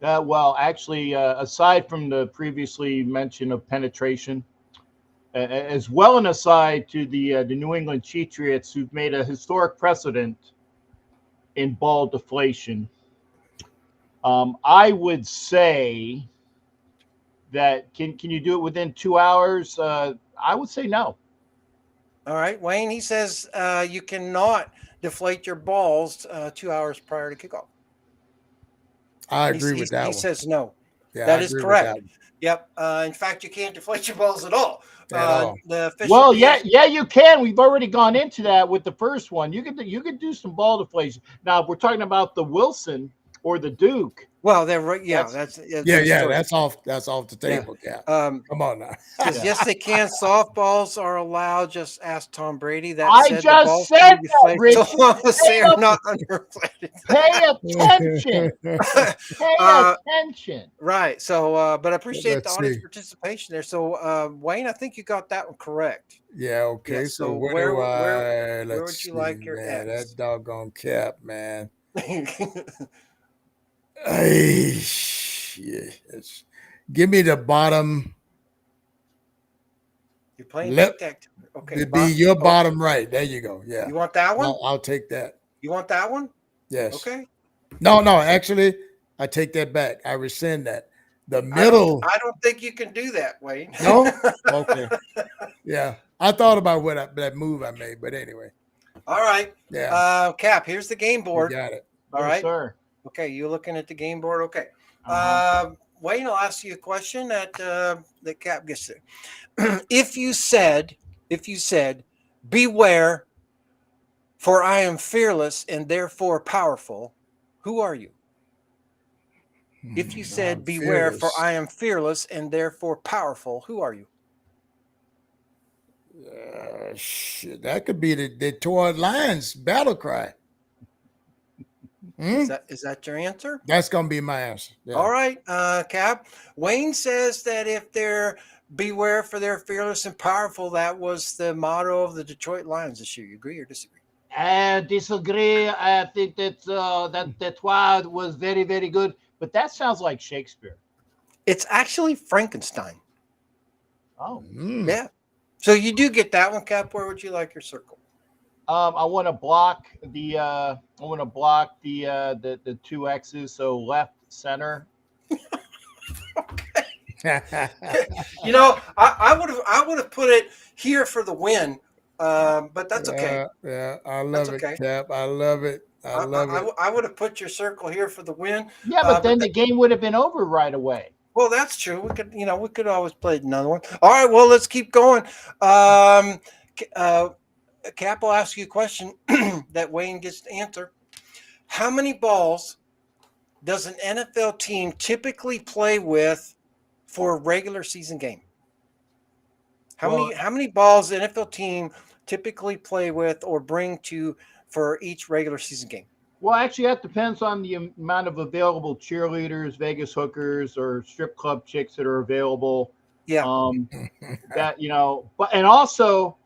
Well, actually, aside from the previously mention of penetration, as well an aside to the New England Patriots, who've made a historic precedent in ball deflation, I would say that can you do it within 2 hours? I would say no. All right, Wayne. He says you cannot deflate your balls 2 hours prior to kickoff. I agree with that. He says no. Yeah, that is correct. Yep. In fact, you can't deflate your balls at all. Yeah, you can. We've already gone into that with the first one. You could do some ball deflation. Now, if we're talking about the Wilson or the Duke. Well, they're right. Yeah, that's off the table. Yeah. Come on now. Yes, they can. Softballs are allowed. Just ask Tom Brady. That I just said that, Richie. So long as they are not underinflated. Pay attention. Attention. Right. So, but I appreciate the audience participation there. So, Wayne, I think you got that one correct. Yeah. Okay. Yeah, so where would you like your X? That doggone Cap, man. Give me the bottom. You're playing tic-tac. Okay. Be your bottom right. There you go. Yeah. You want that one? I'll take that. You want that one? Yes. Okay. No. Actually, I take that back. I rescind that. The middle. I don't think you can do that, Wayne. No. Okay. Yeah. I thought about that move I made, but anyway. All right. Yeah. Cap, here's the game board. You got it. All Yes, right. sir. Okay, you looking at the game board? Okay. Uh-huh. Wayne, I'll ask you a question that Cap gets to. If you said, beware, for I am fearless and therefore powerful, who are you? If you said, beware, for I am fearless and therefore powerful, who are you? Shit, that could be the Detroit Lions battle cry. Is that your answer? That's gonna be my answer. Yeah. All right, Cap. Wayne says that if they're beware for they're fearless and powerful, that was the motto of the Detroit Lions this year. You agree or disagree? I disagree. I think that that word was very, very good, but that sounds like Shakespeare. It's actually Frankenstein. Oh, yeah. So you do get that one, Cap. Where would you like your circle? I want to block the the two X's, so left, center. You know, I would have put it here for the win, but that's okay. Yeah, I love it, Cap. I love it. I love it. I would have put your circle here for the win. Yeah, but then the game would have been over right away. Well, that's true. We could always play another one. All right. Well, let's keep going. Cap, will ask you a question that Wayne gets to answer. How many balls does an NFL team typically play with for a regular season game? How many balls the NFL team typically play with or bring to for each regular season game? Well, actually, that depends on the amount of available cheerleaders, Vegas hookers, or strip club chicks that are available. Yeah. But also,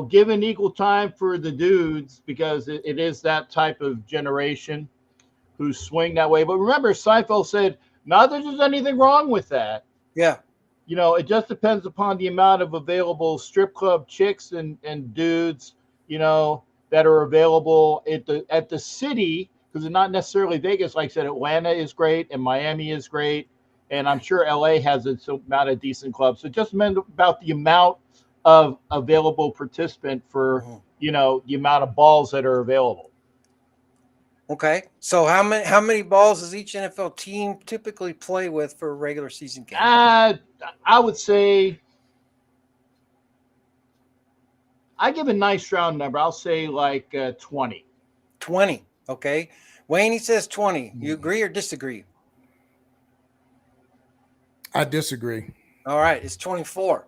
given equal time for the dudes, because it is that type of generation who swing that way. But remember, Seinfeld said, not that there's anything wrong with that. Yeah. It just depends upon the amount of available strip club chicks and dudes, that are available at the city, because it's not necessarily Vegas. Like I said, Atlanta is great and Miami is great, and I'm sure LA has its amount of decent clubs. So just about the amount of available participant for the amount of balls that are available. Okay, so how many balls does each NFL team typically play with for a regular season game? I would say, I give a nice round number. I'll say like 20. 20. Okay. Wayne, he says 20. You agree or disagree? I disagree. All right. It's 24.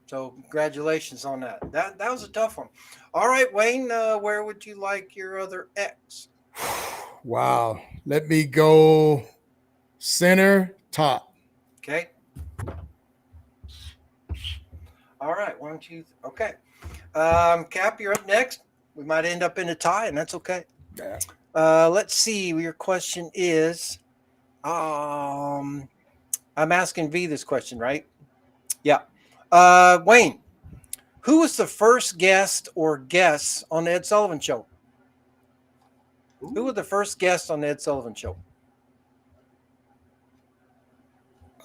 So congratulations on that. That was a tough one. All right, Wayne, where would you like your other X? Wow. Let me go center top. Okay. All right. 1, 2. Okay. Cap, you're up next. We might end up in a tie, and that's okay. Yeah. Let's see. Your question is, I'm asking V this question, right? Yeah. Wayne, who was the first guest or guests on the Ed Sullivan Show? Ooh. Who were the first guests on the Ed Sullivan Show?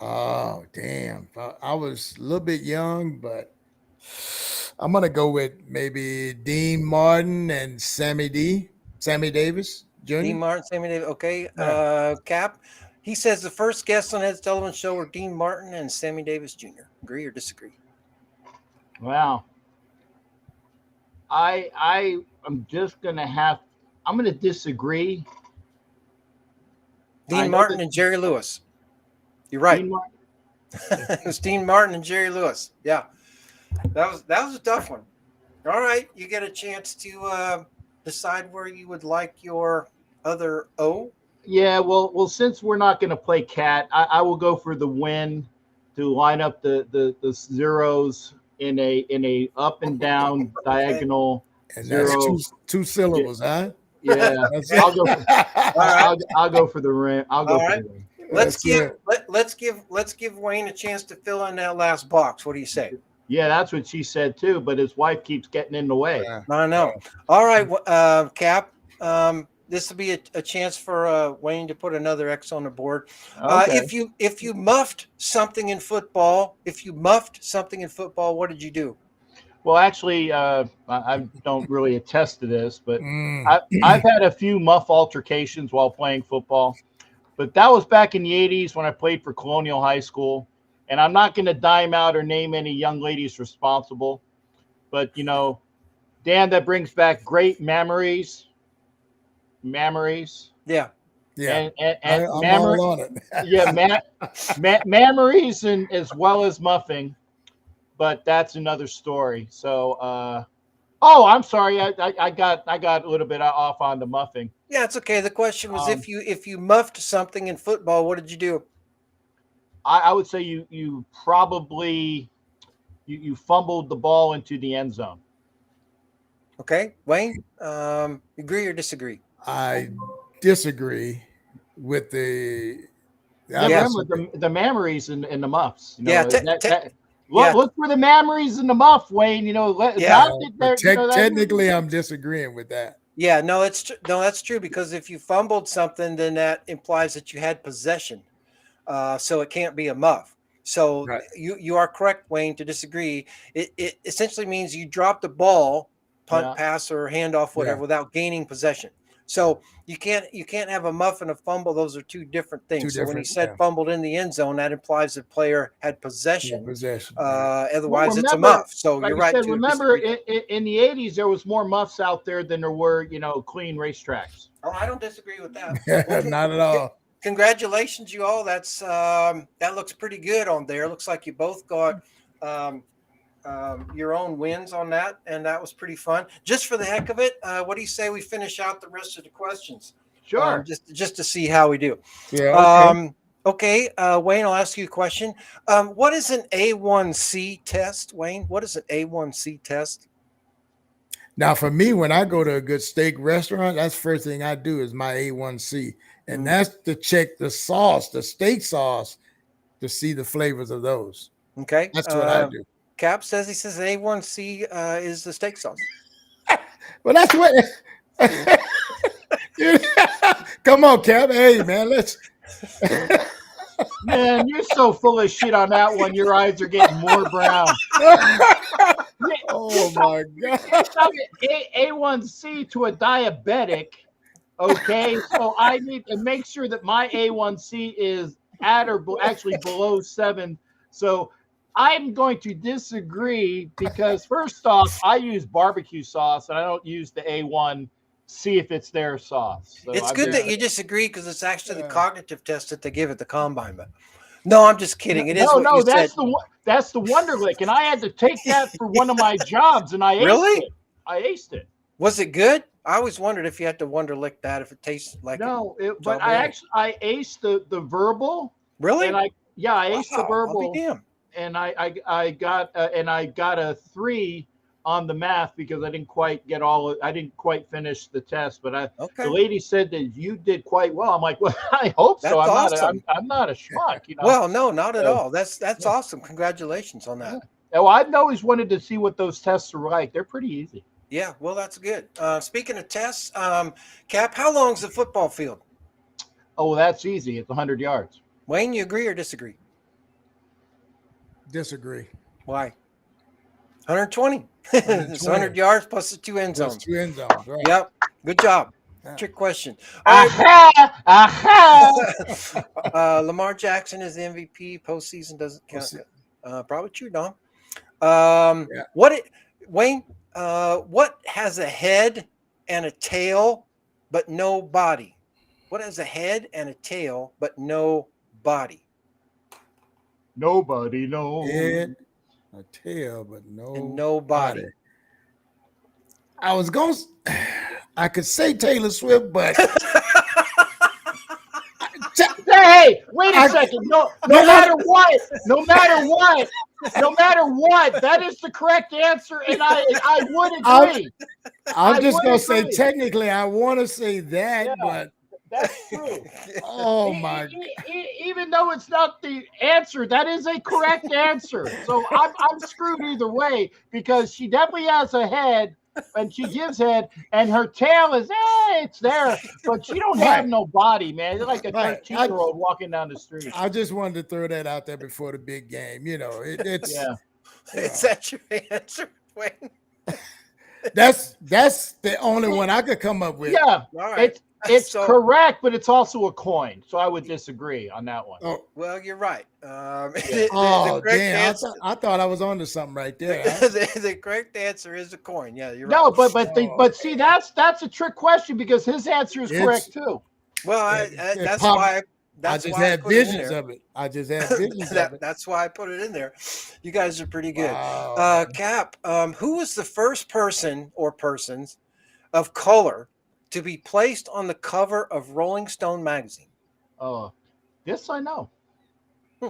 Oh, damn. I was a little bit young, but I'm going to go with maybe Dean Martin and Sammy Davis Jr. Dean Martin, Sammy Davis. Okay. Yeah. Cap, he says the first guests on Ed Sullivan Show were Dean Martin and Sammy Davis Jr. Agree or disagree? Wow. I'm just going to I'm going to disagree. Dean Martin and Jerry Lewis. You're right. It's Dean Martin and Jerry Lewis. Yeah. That was a tough one. All right. You get a chance to decide where you would like your other O. Yeah, well, since we're not going to play cat, I will go for the win to line up the zeros in a up and down diagonal. And zero. That's two syllables, huh? Yeah, I'll go for the rim. I'll go for the rim. Let's give Wayne a chance to fill in that last box. What do you say? Yeah, that's what she said too. But his wife keeps getting in the way. I know. All right, Cap. This will be a chance for Wayne to put another X on the board. Okay. If you muffed something in football, what did you do? Well, actually, I don't really attest to this, but Mm. I've had a few muff altercations while playing football. But that was back in the 80s when I played for Colonial High School. And I'm not going to dime out or name any young ladies responsible. But, Dan, that brings back great memories. Memories. Yeah. And I'm all on it. yeah, memories and as well as muffing. But that's another story. So, I'm sorry. I got a little bit off on the muffing. Yeah, it's okay. The question was if you muffed something in football, what did you do? I would say you probably you fumbled the ball into the end zone. Okay, Wayne, agree or disagree? I disagree with the. Remember the memories and the muffs. Look for the memories in the muff, Wayne. Technically, I'm disagreeing with that. Yeah, no, that's true because if you fumbled something, then that implies that you had possession. So it can't be a muff. So right. you are correct, Wayne, to disagree. It essentially means you dropped the ball, punt, pass, or handoff, whatever, without gaining possession. So you can't have a muff and a fumble. Those are two different things. So when he said fumbled in the end zone, that implies the player had possession. Otherwise, it's a muff. So like you're right. Remember, in the 80s, there was more muffs out there than there were, clean racetracks. Oh, I don't disagree with that. Not at all. Congratulations, you all. That's that looks pretty good on there. Looks like you both got your own wins on that, and that was pretty fun. Just for the heck of it, what do you say we finish out the rest of the questions? Sure. Just to see how we do. Yeah. Okay. Wayne, I'll ask you a question. What is an A1C test, Wayne? What is an A1C test? Now, for me, when I go to a good steak restaurant, that's the first thing I do is my A1C. And that's to check the sauce, the steak sauce, to see the flavors of those. Okay. That's what I do. Cap says A1C is the steak sauce. Well, that's what. Come on, Cap. Hey, man, let's. Man, you're so full of shit on that one. Your eyes are getting more brown. Oh, my God. A1C to a diabetic. Okay, so I need to make sure that my A1C is at or actually below 7. So I'm going to disagree because first off, I use barbecue sauce and I don't use the A1. See if it's their sauce. So it's good that you disagree because it's actually the cognitive test that they give at the combine. But no, I'm just kidding. It is what you said. That's the Wonderlick, and I had to take that for one of my jobs, and I aced it. I aced it. Was it good? I always wondered if you had to Wonderlick that if it tastes like but I aced the verbal. Really? And I aced the verbal. I'll be damned. And I got a 3 on the math because I didn't quite finish the test, but the lady said that you did quite well. I'm like, well, I hope so. I'm not a schmuck, Well, no, not at all. That's awesome. Congratulations on that. Well, I've always wanted to see what those tests are like. They're pretty easy. Yeah, well, that's good. Speaking of tests, Cap, how long is the football field? Oh, that's easy. It's 100 yards. Wayne, you agree or disagree? Disagree. Why? 120. It's 100 yards plus the 2 end zones. 2 end zones, right. Yep. Good job. Trick question. Lamar Jackson is the MVP. Postseason doesn't count. Probably true, Dom. Wayne, what has a head and a tail but no body? What has a head and a tail but no body? Nobody knows. Head, a tail, but no body. I was going to, I could say Taylor Swift, but. Hey, wait a second. No matter what, that is the correct answer, and I would agree. I'm just going to say, technically, I want to say that, but. That's true. Oh my! Even though it's not the answer, that is a correct answer. So I'm screwed either way because she definitely has a head, and she gives head, and her tail is it's there, but she don't have no body, man. It's like a 13-year-old walking down the street. I just wanted to throw that out there before the big game. It's Is that your answer? Wayne? That's the only one I could come up with. Yeah, All right. it's So- correct, but it's also a coin. So I would disagree on that one. Oh, Well, you're right. oh correct damn! answer, I thought I was onto something right there. Huh? the correct answer is a coin. Yeah, you're right. No, but see, that's a trick question because his answer is correct too. Well, It that's popped- why. I That's just why I had put it in visions there. of it. I just had visions of it. That's why I put it in there. You guys are pretty good. Wow. Cap, who was the first person or persons of color to be placed on the cover of Rolling Stone magazine? Oh, this I know. Hmm.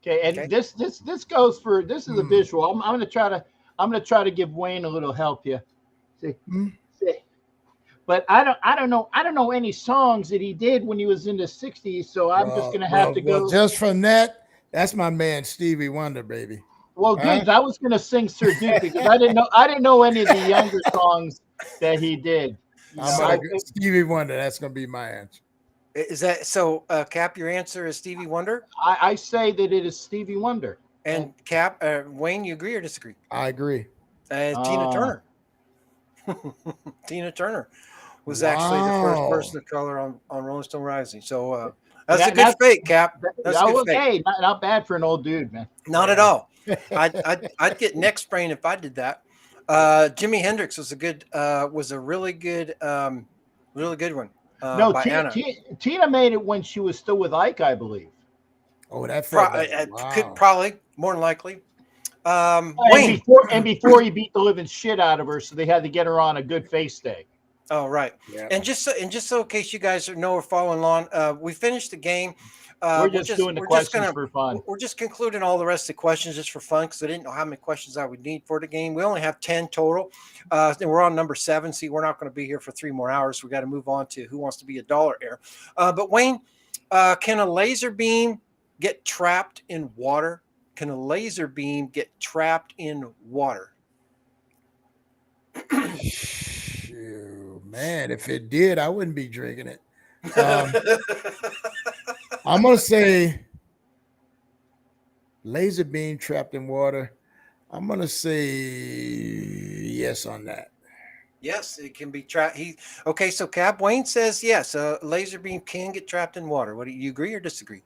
Okay, and Okay. this goes for this is a visual. I'm gonna try to give Wayne a little help here. See, see. But I don't know any songs that he did when he was in the 60s. So I'm just gonna have to go. Just from that, that's my man Stevie Wonder, baby. Well, good. I was gonna sing Sir Duke because I didn't know any of the younger songs that he did. Stevie Wonder. That's gonna be my answer. Is that so? Cap, your answer is Stevie Wonder. I say that it is Stevie Wonder. And Cap, Wayne, you agree or disagree? I agree. Tina Turner. Tina Turner was actually the first person of color on Rolling Stone Rising. So that's a good fake, Cap. That's a good fake. Hey, not bad for an old dude, man. Not at all. I'd get neck sprain if I did that. Jimi Hendrix was a really good one. No, Tina made it when she was still with Ike, I believe. Oh, that could probably more than likely. Wayne. And before he beat the living shit out of her, so they had to get her on a good face day. Oh, right. Yeah. And just so in case you guys know we're following along, we finished the game. We're just doing the questions for fun. We're just concluding all the rest of the questions just for fun because I didn't know how many questions I would need for the game. We only have 10 total. And we're on number 7. See, we're not going to be here for 3 more hours. We got to move on to Who Wants to Be a Dollaire. But Wayne, can a laser beam get trapped in water? Can a laser beam get trapped in water? Man, if it did, I wouldn't be drinking it. I'm going to say laser beam trapped in water. I'm going to say yes on that. Yes, it can be trapped. Okay, so Cap, Wayne says yes, a laser beam can get trapped in water. What do you agree or disagree?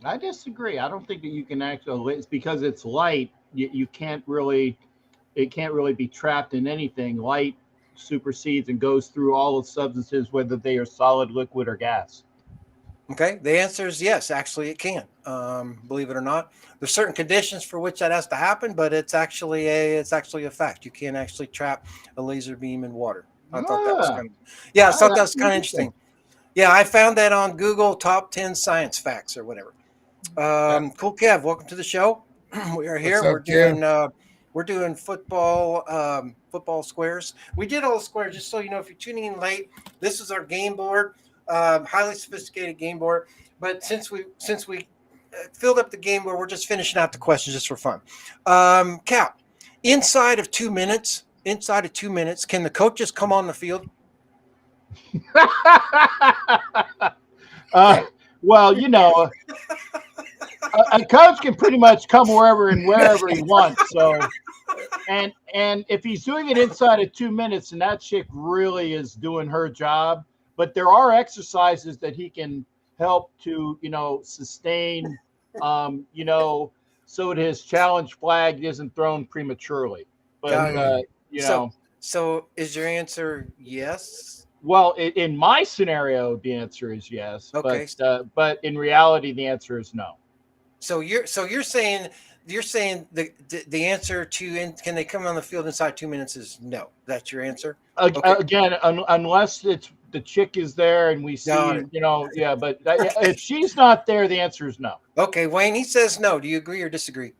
I disagree. I don't think that you can actually, it's because it's light. You can't really, it can't really be trapped in anything. Light supersedes and goes through all the substances, whether they are solid, liquid, or gas. Okay, the answer is yes. Actually, it can. Believe it or not, there's certain conditions for which that has to happen, but it's actually a fact. You can actually trap a laser beam in water. I thought that was kind of, I thought that was kind of interesting. Yeah, I found that on Google top 10 science facts or whatever. Cool, Kev. Welcome to the show. We are here. We're doing football squares. We did all the squares. Just so you know, if you're tuning in late, this is our game board, highly sophisticated game board. But since we filled up the game board, we're just finishing out the questions just for fun. Cap, inside of 2 minutes, can the coaches come on the field? Well, you know, a coach can pretty much come wherever he wants. So, and if he's doing it inside of 2 minutes, and that chick really is doing her job, but there are exercises that he can help to, sustain, so that his challenge flag isn't thrown prematurely. But, So is your answer yes? Well, in my scenario, the answer is yes. Okay. But in reality, the answer is no. So you're saying the answer to can they come on the field inside 2 minutes is no. That's your answer. Okay. Again, unless it's the chick is there and we see, But if she's not there, the answer is no. Okay, Wayne, he says no. Do you agree or disagree?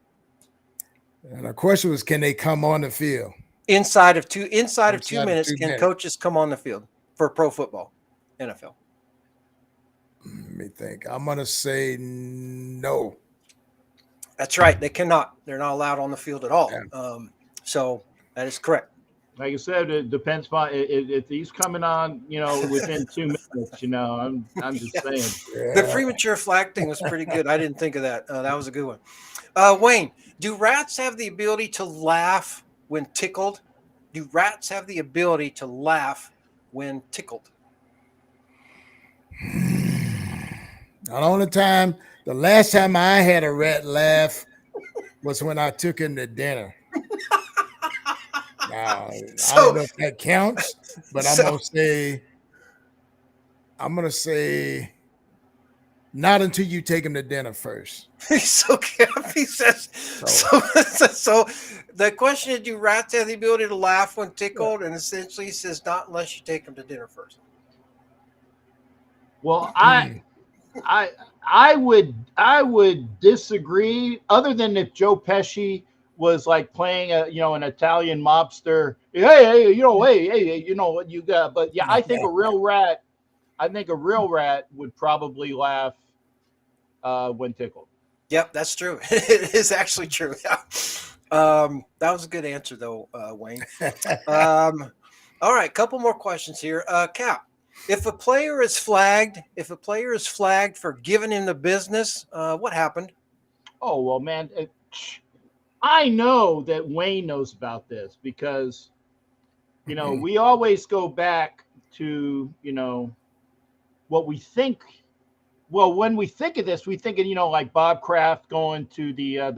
And the question was, can they come on the field inside of 2 minutes? Can coaches come on the field for pro football, NFL? Let me think. I'm going to say no. That's right. They cannot. They're not allowed on the field at all. Yeah. So that is correct. Like I said, it depends upon if he's coming on, within 2 minutes. I'm just saying. Yeah. The premature flag thing was pretty good. I didn't think of that. That was a good one. Wayne, do rats have the ability to laugh when tickled? Do rats have the ability to laugh when tickled? The last time I had a rat laugh was when I took him to dinner. Now, I don't know if that counts, but I'm gonna say not until you take him to dinner first. So Kathy says so the question is, do rats have the ability to laugh when tickled? And essentially he says not unless you take them to dinner first. Well, I would disagree, other than if Joe Pesci was like playing an Italian mobster. Hey, you know what you got. But yeah, I think a real rat would probably laugh when tickled. Yep, that's true. It is actually true. Yeah. That was a good answer though, Wayne. All right, couple more questions here. Cap, if a player is flagged for giving him the business, what happened? Oh, well, man, I know that Wayne knows about this because, we always go back to, what we think. Well, when we think of this, we think of, like Bob Kraft going to the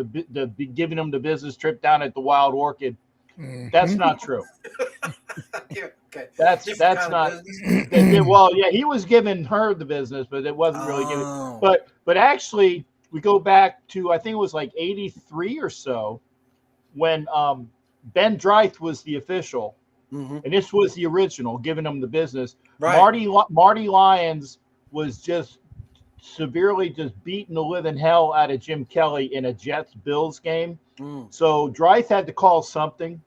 giving him the business trip down at the Wild Orchid. That's not true. Yeah, okay. That's not. Well, yeah, he was giving her the business, but it wasn't really giving. But actually, we go back to, I think it was like 83 or so, when Ben Dreith was the official, and this was the original giving him the business. Right. Marty Lyons was just severely just beating the living hell out of Jim Kelly in a Jets-Bills game. So Dreith had to call something.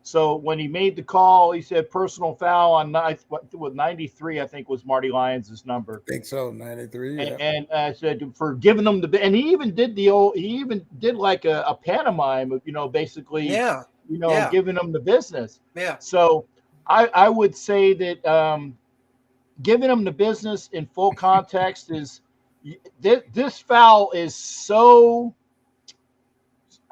So when he made the call, he said personal foul on 93, I think was Marty Lyons' number. I think so, 93. Yeah. And I said for giving them and he even did like a pantomime, basically, giving them the business. Yeah. So I would say that giving them the business in full context is this foul is so.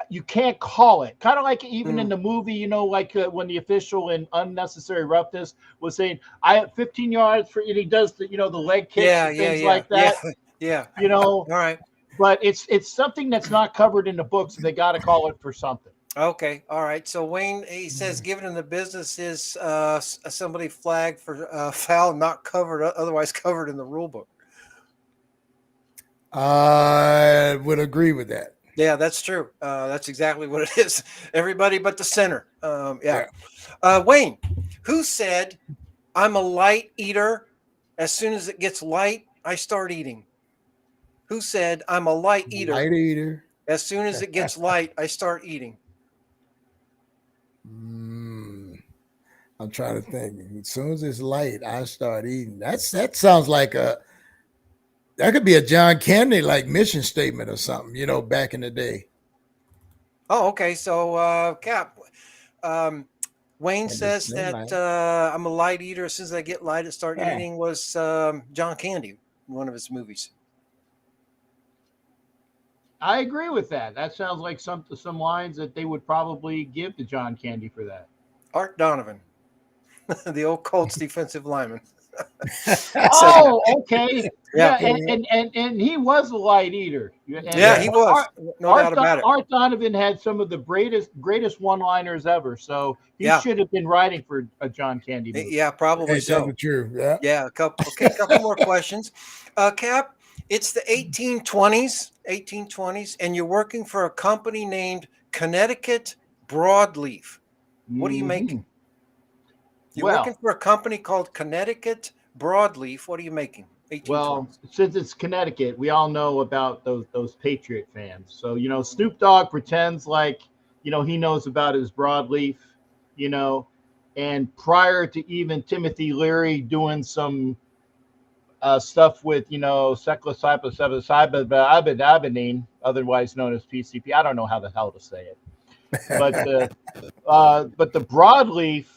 You can't call it. Kind of like even in the movie, like when the official in Unnecessary Roughness was saying, "I have 15 yards for," and he does the leg kicks and things like that. Yeah. All right. But it's something that's not covered in the books, and they got to call it for something. Okay. All right. So Wayne, he says, giving him the business is somebody flagged for foul not covered, otherwise covered in the rule book. I would agree with that. Yeah, that's true. That's exactly what it is. Everybody but the center. Yeah. Wayne, who said, "I'm a light eater. As soon as it gets light, I start eating"? Who said, "I'm a light eater. Light eater. As soon as it gets light, I start eating"? I'm trying to think. As soon as it's light, I start eating. That sounds like that could be a John Candy like mission statement or something, back in the day. Oh, okay. So, Cap, Wayne says that I'm a light eater. As soon as I get light, I start eating was John Candy, one of his movies. I agree with that. That sounds like some lines that they would probably give to John Candy for that. Art Donovan, the old Colts defensive lineman. Oh, okay. Yeah, and he was a light eater. And he was. No doubt about it. Art Donovan had some of the greatest one-liners ever. So he should have been writing for a John Candy movie. Yeah, probably so. True. Yeah. Yeah. Couple more questions. Cap, it's the 1820s, and you're working for a company named Connecticut Broadleaf. What are you making? You're working for a company called Connecticut Broadleaf. What are you making? Well, since it's Connecticut, we all know about those Patriot fans. So, Snoop Dogg pretends like, he knows about his broadleaf, and prior to even Timothy Leary doing some stuff with, psilocybin, otherwise known as PCP. I don't know how the hell to say it. But the broadleaf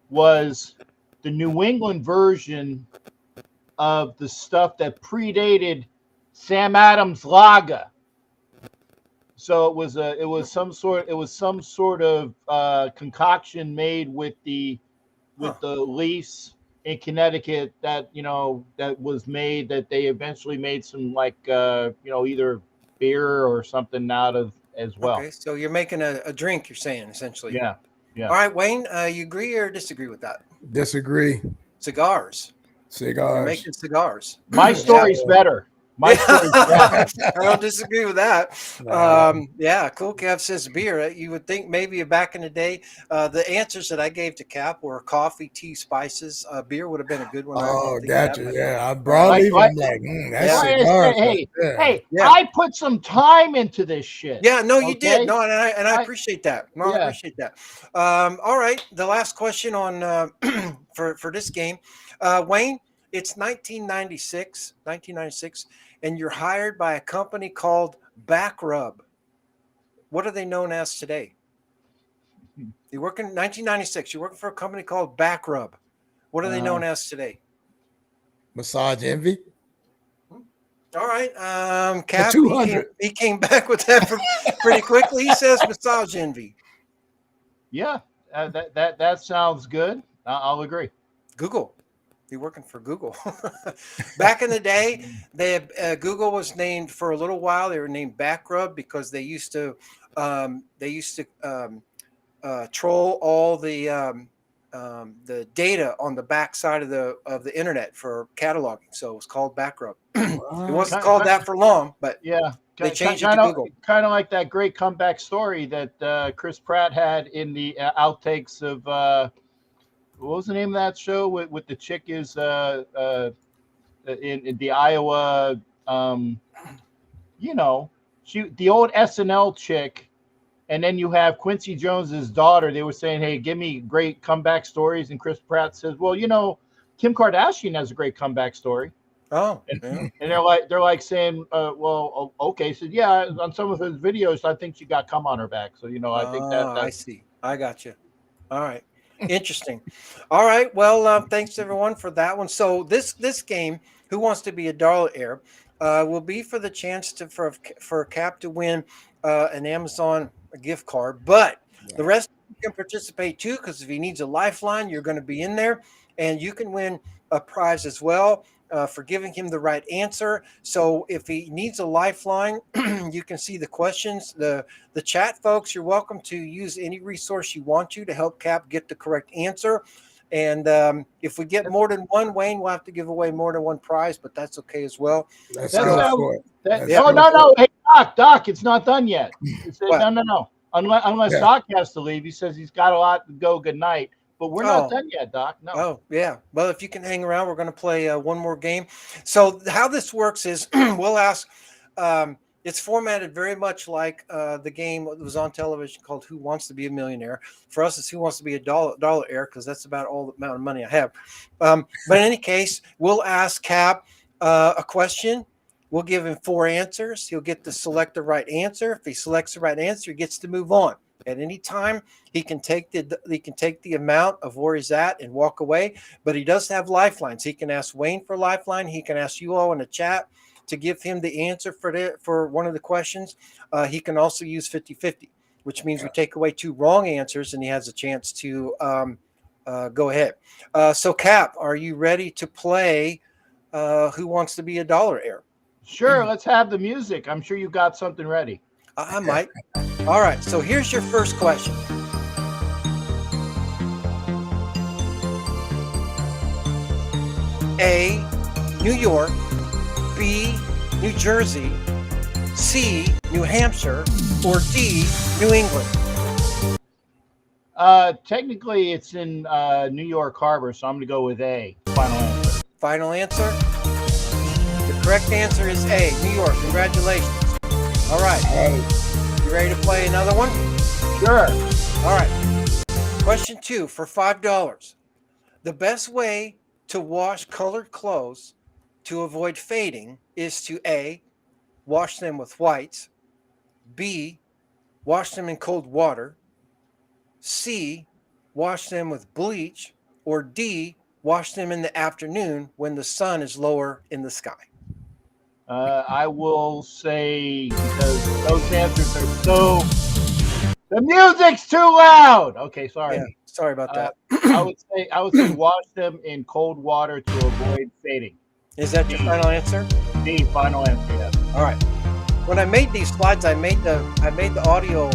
was the New England version of the stuff that predated Sam Adams Lager. So it was some sort of concoction made with the leaves in Connecticut that that was made, that they eventually made some like either beer or something out of as well. Okay, so you're making a drink, you're saying, essentially. Yeah. All right, Wayne, you agree or disagree with that? Disagree. Cigars. You're Cigars. making cigars. My story's better. My story's better. I don't disagree with that. Yeah, Cool Cap says beer. You would think maybe back in the day, the answers that I gave to Cap were coffee, tea, spices. Beer would have been a good one. Oh, I gotcha. that, Yeah, I broadleaf. I'm like, that's cigars. Hey, I put some time into this shit. Yeah, no, you did. No, and I appreciate that. No, yeah. I appreciate that. All right, the last question on for this game, Wayne. It's 1996, and you're hired by a company called Backrub. What are they known as today? You work in 1996. You're working for a company called Backrub. What are they known as today? Massage Envy. All right, Cap. 200. He came back with that pretty quickly. He says Massage Envy. Yeah, that sounds good. I'll agree. Google. You're working for Google. Back in the day, Google was named for a little while. They were named Backrub because they used to troll all the data on the back side of the internet for cataloging. So it was called Backrub. It wasn't called that for long, but yeah, they changed it to Google. Kind of like that great comeback story that Chris Pratt had in the outtakes of. What was the name of that show with the chick is in the Iowa, the old SNL chick, and then you have Quincy Jones's daughter. They were saying, "Hey, give me great comeback stories," and Chris Pratt says, "Well, Kim Kardashian has a great comeback story." Oh, and they're like saying, "Well, okay." So yeah, on some of his videos, I think she got cum on her back. So I think that. I see. I got you. All right. Interesting. All right. Well, thanks everyone for that one. So this game, Who Wants to Be a Dollar Heir, will be for the chance for Cap to win an Amazon gift card. But the rest of you can participate too, because if he needs a lifeline, you're going to be in there, and you can win a prize as well for giving him the right answer. So if he needs a lifeline, you can see the questions. The chat, folks, you're welcome to use any resource you want to help Cap get the correct answer. And if we get more than one, Wayne, we'll have to give away more than one prize, but that's okay as well. Let's go for it. No. Hey, Doc, it's not done yet. No. Unless Doc has to leave. He says he's got a lot to go. Good night. But we're not done yet, Doc. No. Oh, yeah. Well, if you can hang around, we're going to play one more game. So how this works is we'll ask, it's formatted very much like the game that was on television called Who Wants to Be a Millionaire. For us, it's Who Wants to Be a Dollar Heir, because that's about all the amount of money I have. But in any case, we'll ask Cap a question. We'll give him 4 answers. He'll get to select the right answer. If he selects the right answer, he gets to move on. At any time, he can take the amount of where he's at and walk away. But he does have lifelines. He can ask Wayne for a lifeline. He can ask you all in the chat to give him the answer for one of the questions. He can also use 50-50, which means we take away 2 wrong answers and he has a chance to go ahead. So, Cap, are you ready to play Who Wants to Be a Dollar Heir? Sure, let's have the music. I'm sure you got something ready. I might. All right, so here's your first question. A, New York. B, New Jersey. C, New Hampshire. Or D, New England. Technically, it's in New York Harbor, so I'm going to go with A. Final answer. Final answer? The correct answer is A, New York. Congratulations. All right. You ready to play another one? Sure. All right. Question 2 for $5. The best way to wash colored clothes to avoid fading is to A, wash them with whites. B, wash them in cold water. C, wash them with bleach. Or D, wash them in the afternoon when the sun is lower in the sky. I will say, because those answers are so. The music's too loud. Okay, sorry. Yeah, sorry about that. I would say wash them in cold water to avoid fading. Is that your final answer? The final answer, yes. All right. When I made these slides, I made the audio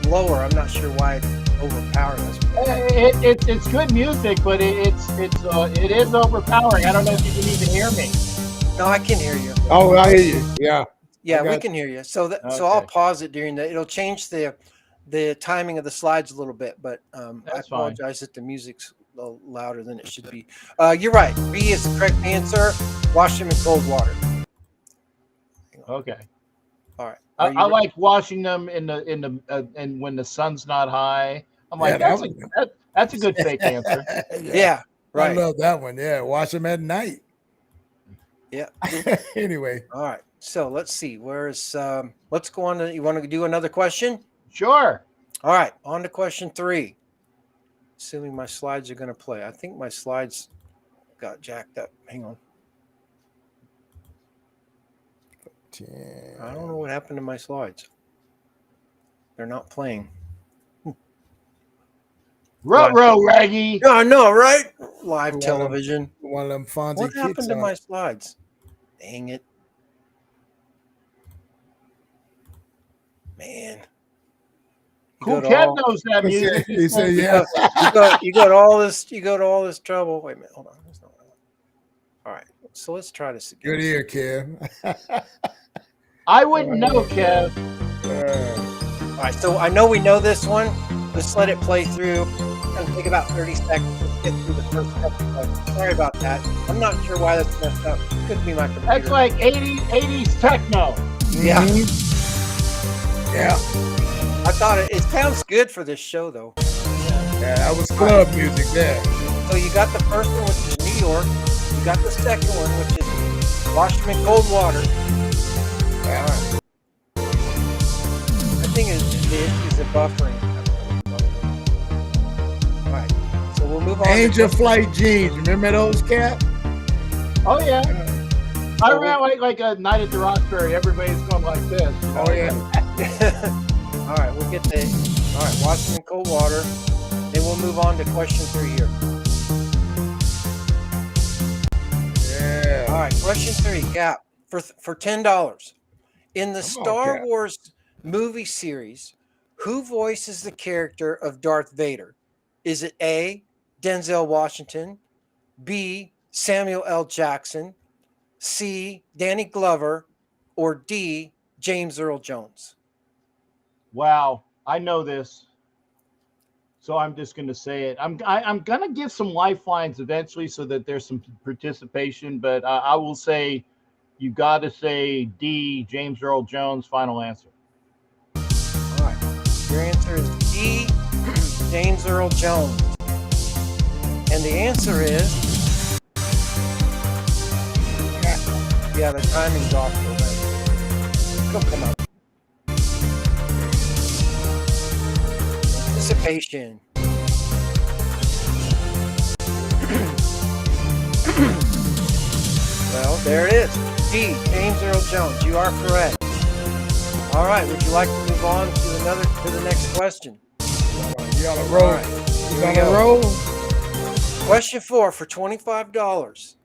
lower. I'm not sure why it's overpowering us. It's good music, but it is overpowering. I don't know if you can even hear me. No, I can hear you. Oh, I hear you. Yeah. Yeah, we can hear you. So so I'll pause it during it'll change the timing of the slides a little bit, but I apologize that the music's a little louder than it should be. You're right. B is the correct answer. Wash them in cold water. Okay. All right. I like washing them in and when the sun's not high. I'm like, that's a good fake answer. Yeah, right. I love that one. Yeah, wash them at night. Yeah. Anyway. All right. So let's see. Let's go on to. You want to do another question? Sure. All right. On to question 3. Assuming my slides are going to play. I think my slides got jacked up. Hang on. I don't know what happened to my slides. They're not playing. Ruh-roh, Raggy. Yeah, I know, right? Live television. One of them Fonzie What happened kicks to on my it. slides? Dang it. Man. Cool Cat knows that music. He said, yeah. You got all this trouble. Wait a minute. Hold on. That's not right. All right. So let's try this again. Good ear, Kev. I wouldn't know, Kev. All right. So I know we know this one. Let's let it play through. It's going to take about 30 seconds to get through the first couple of. Sorry about that. I'm not sure why that's messed up. It could be my computer. That's like 80s techno. Yeah. Yeah. I thought it sounds good for this show, though. Yeah, that was club music there. So you got the first one, which is New York. You got the second one, which is wash them in cold water. All right. I think the issue is the buffering. All right. So we'll move on. Angel Flight jeans. Remember those, Cat? Oh, yeah. I remember like a night at the Roxbury. Everybody's going like this. Oh, yeah. All right, we'll get the. All right, wash them in cold water. Then we'll move on to question 3 here. Yeah. All right, question 3, Cap, for $10. In the Star Wars movie series, who voices the character of Darth Vader? Is it A, Denzel Washington, B, Samuel L. Jackson, C, Danny Glover, or D, James Earl Jones? Wow, I know this, so I'm just going to say it. I'm going to give some lifelines eventually so that there's some participation, but I will say you got to say D, James Earl Jones. Final answer. All right, your answer is D, James Earl Jones, and the answer is yeah, the timing's off already. It'll come up. Participation. Well, there it is. D, James Earl Jones. You are correct. All right. Would you like to move on to the next question? You on a roll. All right, You on a roll? Question 4 for $25.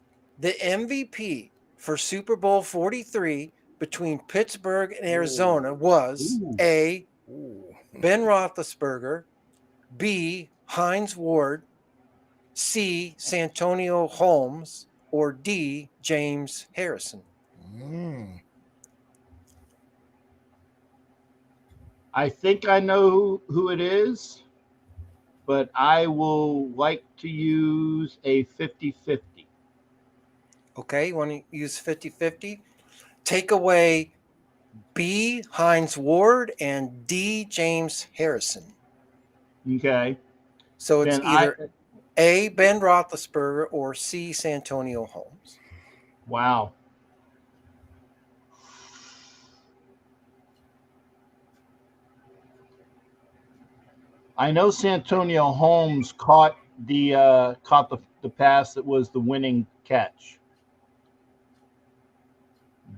The MVP for Super Bowl 43 between Pittsburgh and Arizona was A, Ben Roethlisberger, B, Hines Ward, C, Santonio Holmes, or D, James Harrison? I think I know who it is, but I will like to use a 50-50. Okay, you want to use 50-50? Take away B, Hines Ward, and D, James Harrison. Okay. So it's either A, Ben Roethlisberger, or C, Santonio Holmes. Wow. I know Santonio Holmes caught the pass that was the winning catch.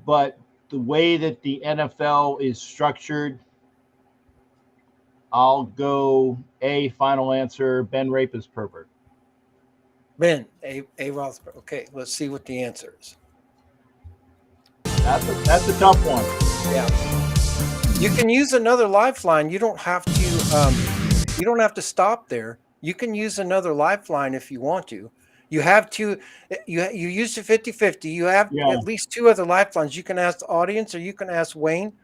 but the way that the NFL is structured, I'll go A, final answer, Ben Rapist pervert. Ben, A. Rothberg. Okay, let's see what the answer is. That's a tough one. Yeah. You can use another lifeline. You don't have to stop there. You can use another lifeline if you want to. You have to, you used it 50-50. You have at least two other lifelines. You can ask the audience or you can ask Wayne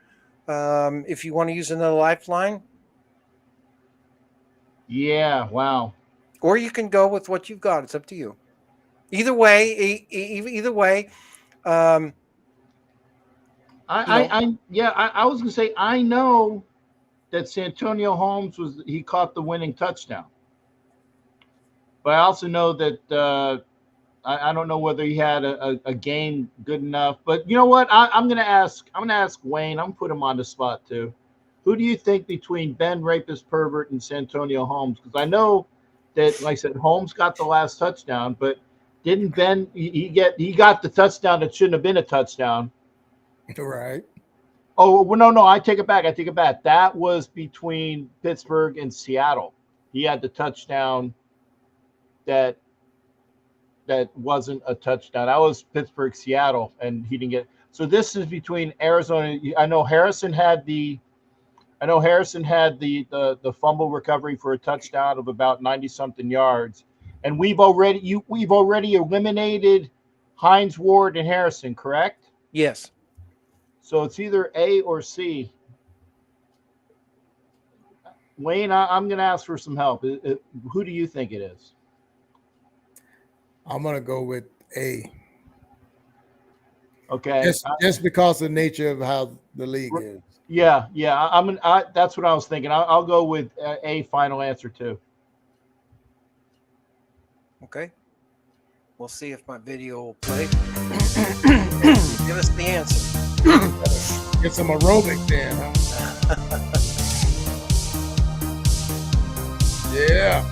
if you want to use another lifeline. Yeah, wow. Or you can go with what you've got. It's up to you. Either way, I was gonna say I know that Santonio Holmes he caught the winning touchdown, but I also know that I don't know whether he had a game good enough. But you know what? I'm gonna ask Wayne. I'm gonna put him on the spot too. Who do you think between Ben Rapist pervert and Santonio Holmes? Because I know that, like I said, Holmes got the last touchdown, but didn't Ben? He got the touchdown that shouldn't have been a touchdown. Right. Oh well, no, I take it back. That was between Pittsburgh and Seattle. He had the touchdown that wasn't a touchdown. That was Pittsburgh, Seattle, and he didn't get. So this is between Arizona. I know Harrison had the fumble recovery for a touchdown of about 90-something yards, and we've already eliminated Hines Ward and Harrison, correct? yes. So it's either A or C. Wayne, I'm going to ask for some help. Who do you think it is? I'm going to go with A. Okay. Just because of the nature of how the league is. Yeah. That's what I was thinking. I'll go with A, final answer too. Okay. We'll see if my video will play. Give us the answer. Get some aerobic then, huh? Yeah.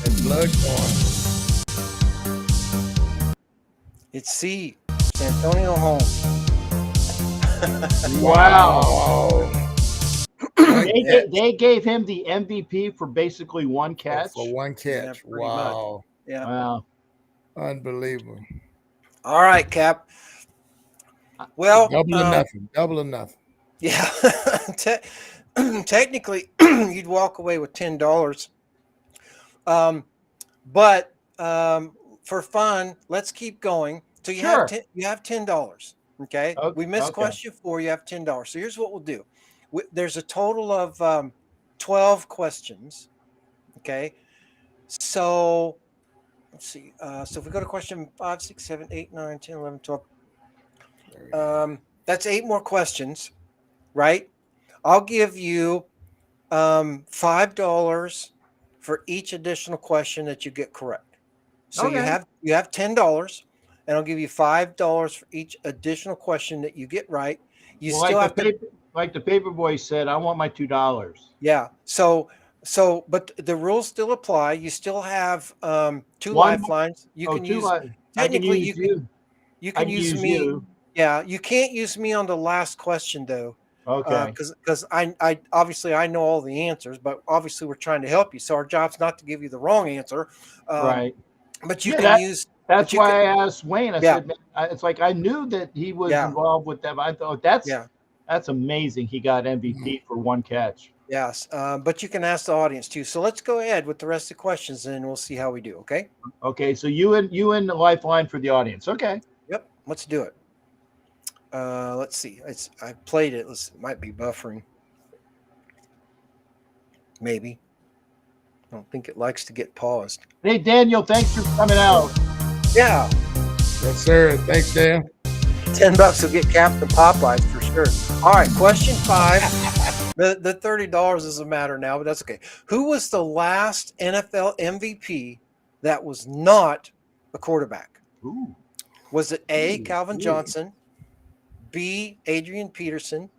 It's blood going. It's C. Santonio Holmes. Wow. They gave him the MVP for basically one catch. For one catch. Yeah, wow. much. Yeah. Wow. Unbelievable. All right, Cap. Well, double or nothing. Yeah. Technically, you'd walk away with $10. But for fun, let's keep going. So you have $10. Okay. We missed question 4. You have $10. So here's what we'll do. There's a total of 12 questions. Okay. So let's see. So if we go to question 5, 6, 7, 8, 9, 10, 11, 12. That's 8 more questions, right? I'll give you $5 for each additional question that you get correct. So you have $10, and I'll give you $5 for each additional question that you get right. You still have to, like the paper boy said, I want my $2. Yeah. So, but the rules still apply. You still have 2 lifelines. You can use technically you can use me. You. Yeah, you can't use me on the last question though. Okay. Because I obviously I know all the answers, but obviously we're trying to help you. So our job's not to give you the wrong answer. Right. But you can use. That's why I asked Wayne. I said, man, it's like I knew that he was involved with them. I thought that's amazing. He got MVP for one catch. Yes, but you can ask the audience too. So let's go ahead with the rest of the questions, and we'll see how we do. Okay. Okay. So you and the lifeline for the audience. Okay. Yep. Let's do it. Let's see. I played it. It might be buffering. Maybe. I don't think it likes to get paused. Hey, Daniel, thanks for coming out. Yeah. Yes, sir. Thanks, Dan. $10 will get Captain Popeyes for sure. All right, question 5. The $30 is a matter now, but that's okay. Who was the last NFL MVP that was not a quarterback? Ooh. Was it A, Calvin Johnson, B, Adrian Peterson,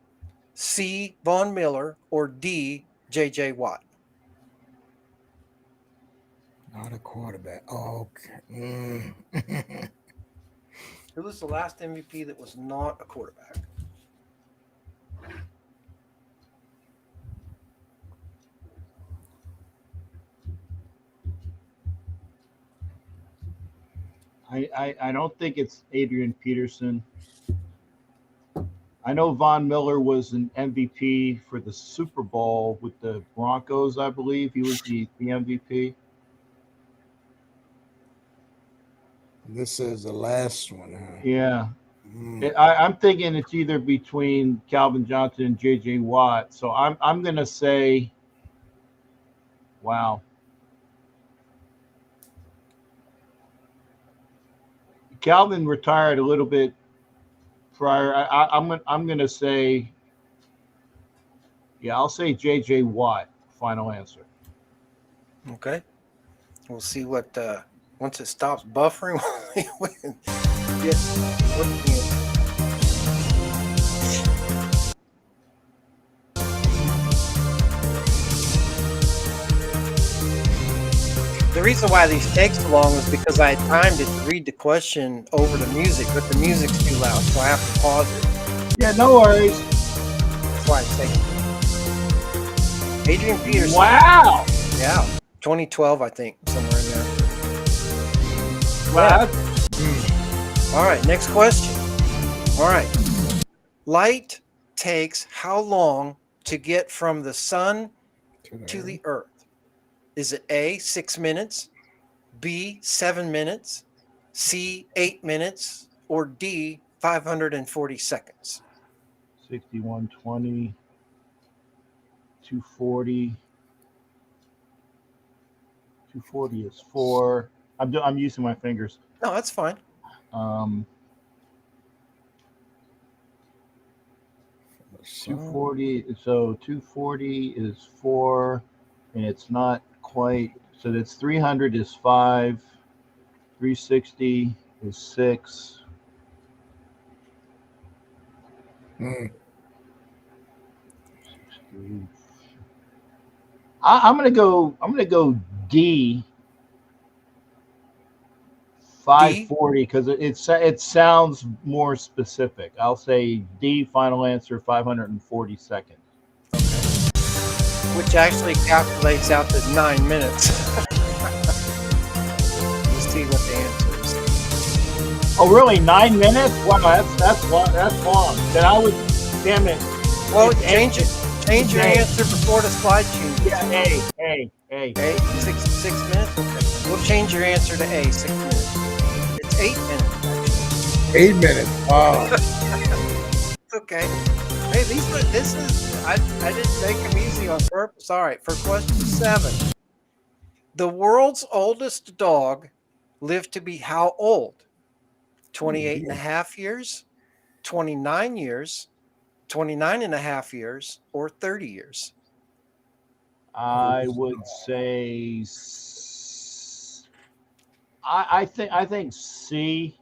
C, Von Miller, or D, J.J. Watt? Not a quarterback. Oh, okay. Who was the last MVP that was not a quarterback? I don't think it's Adrian Peterson. I know Von Miller was an MVP for the Super Bowl with the Broncos, I believe. He was the MVP. This is the last one. Huh? Yeah. I'm thinking it's either between Calvin Johnson and J.J. Watt. So I'm going to say, wow. Calvin retired a little bit prior. I'm going to say, yeah, I'll say J.J. Watt. Final answer. Okay. We'll see what once it stops buffering. Yes. The reason why these take so long is because I timed it to read the question over the music, but the music's too loud, so I have to pause it. Yeah, no worries. That's why it's taking. Adrian Peterson. Wow. Yeah. 2012, I think, somewhere in there. Wow. All right, next question. All right. Light takes how long to get from the sun to the earth? Is it A, 6 minutes, B, 7 minutes, C, 8 minutes, or D, 540 seconds? 6120, 240. 240 is 4. I'm using my fingers. No, that's fine. 240. So 240 is 4, and it's not quite. So that's 300 is 5. 360 is 6. I'm gonna go D. 540 because it sounds more specific. I'll say D. Final answer. 540 seconds. Okay. Which actually calculates out to 9 minutes. Let's see what the answer is. Oh, really? 9 minutes? Wow, that's long. That's long. Then I would. Damn it. Well, change your answer before the slide changes. Yeah, A. A, 6 minutes? Okay. We'll change your answer to A, 6 minutes. It's 8 minutes, actually. 8 minutes. Wow. It's okay. Hey, I didn't make them easy on purpose. All right, for question 7. The world's oldest dog lived to be how old? 28 and a half years, 29 years, 29 and a half years, or 30 years? I would say I think C.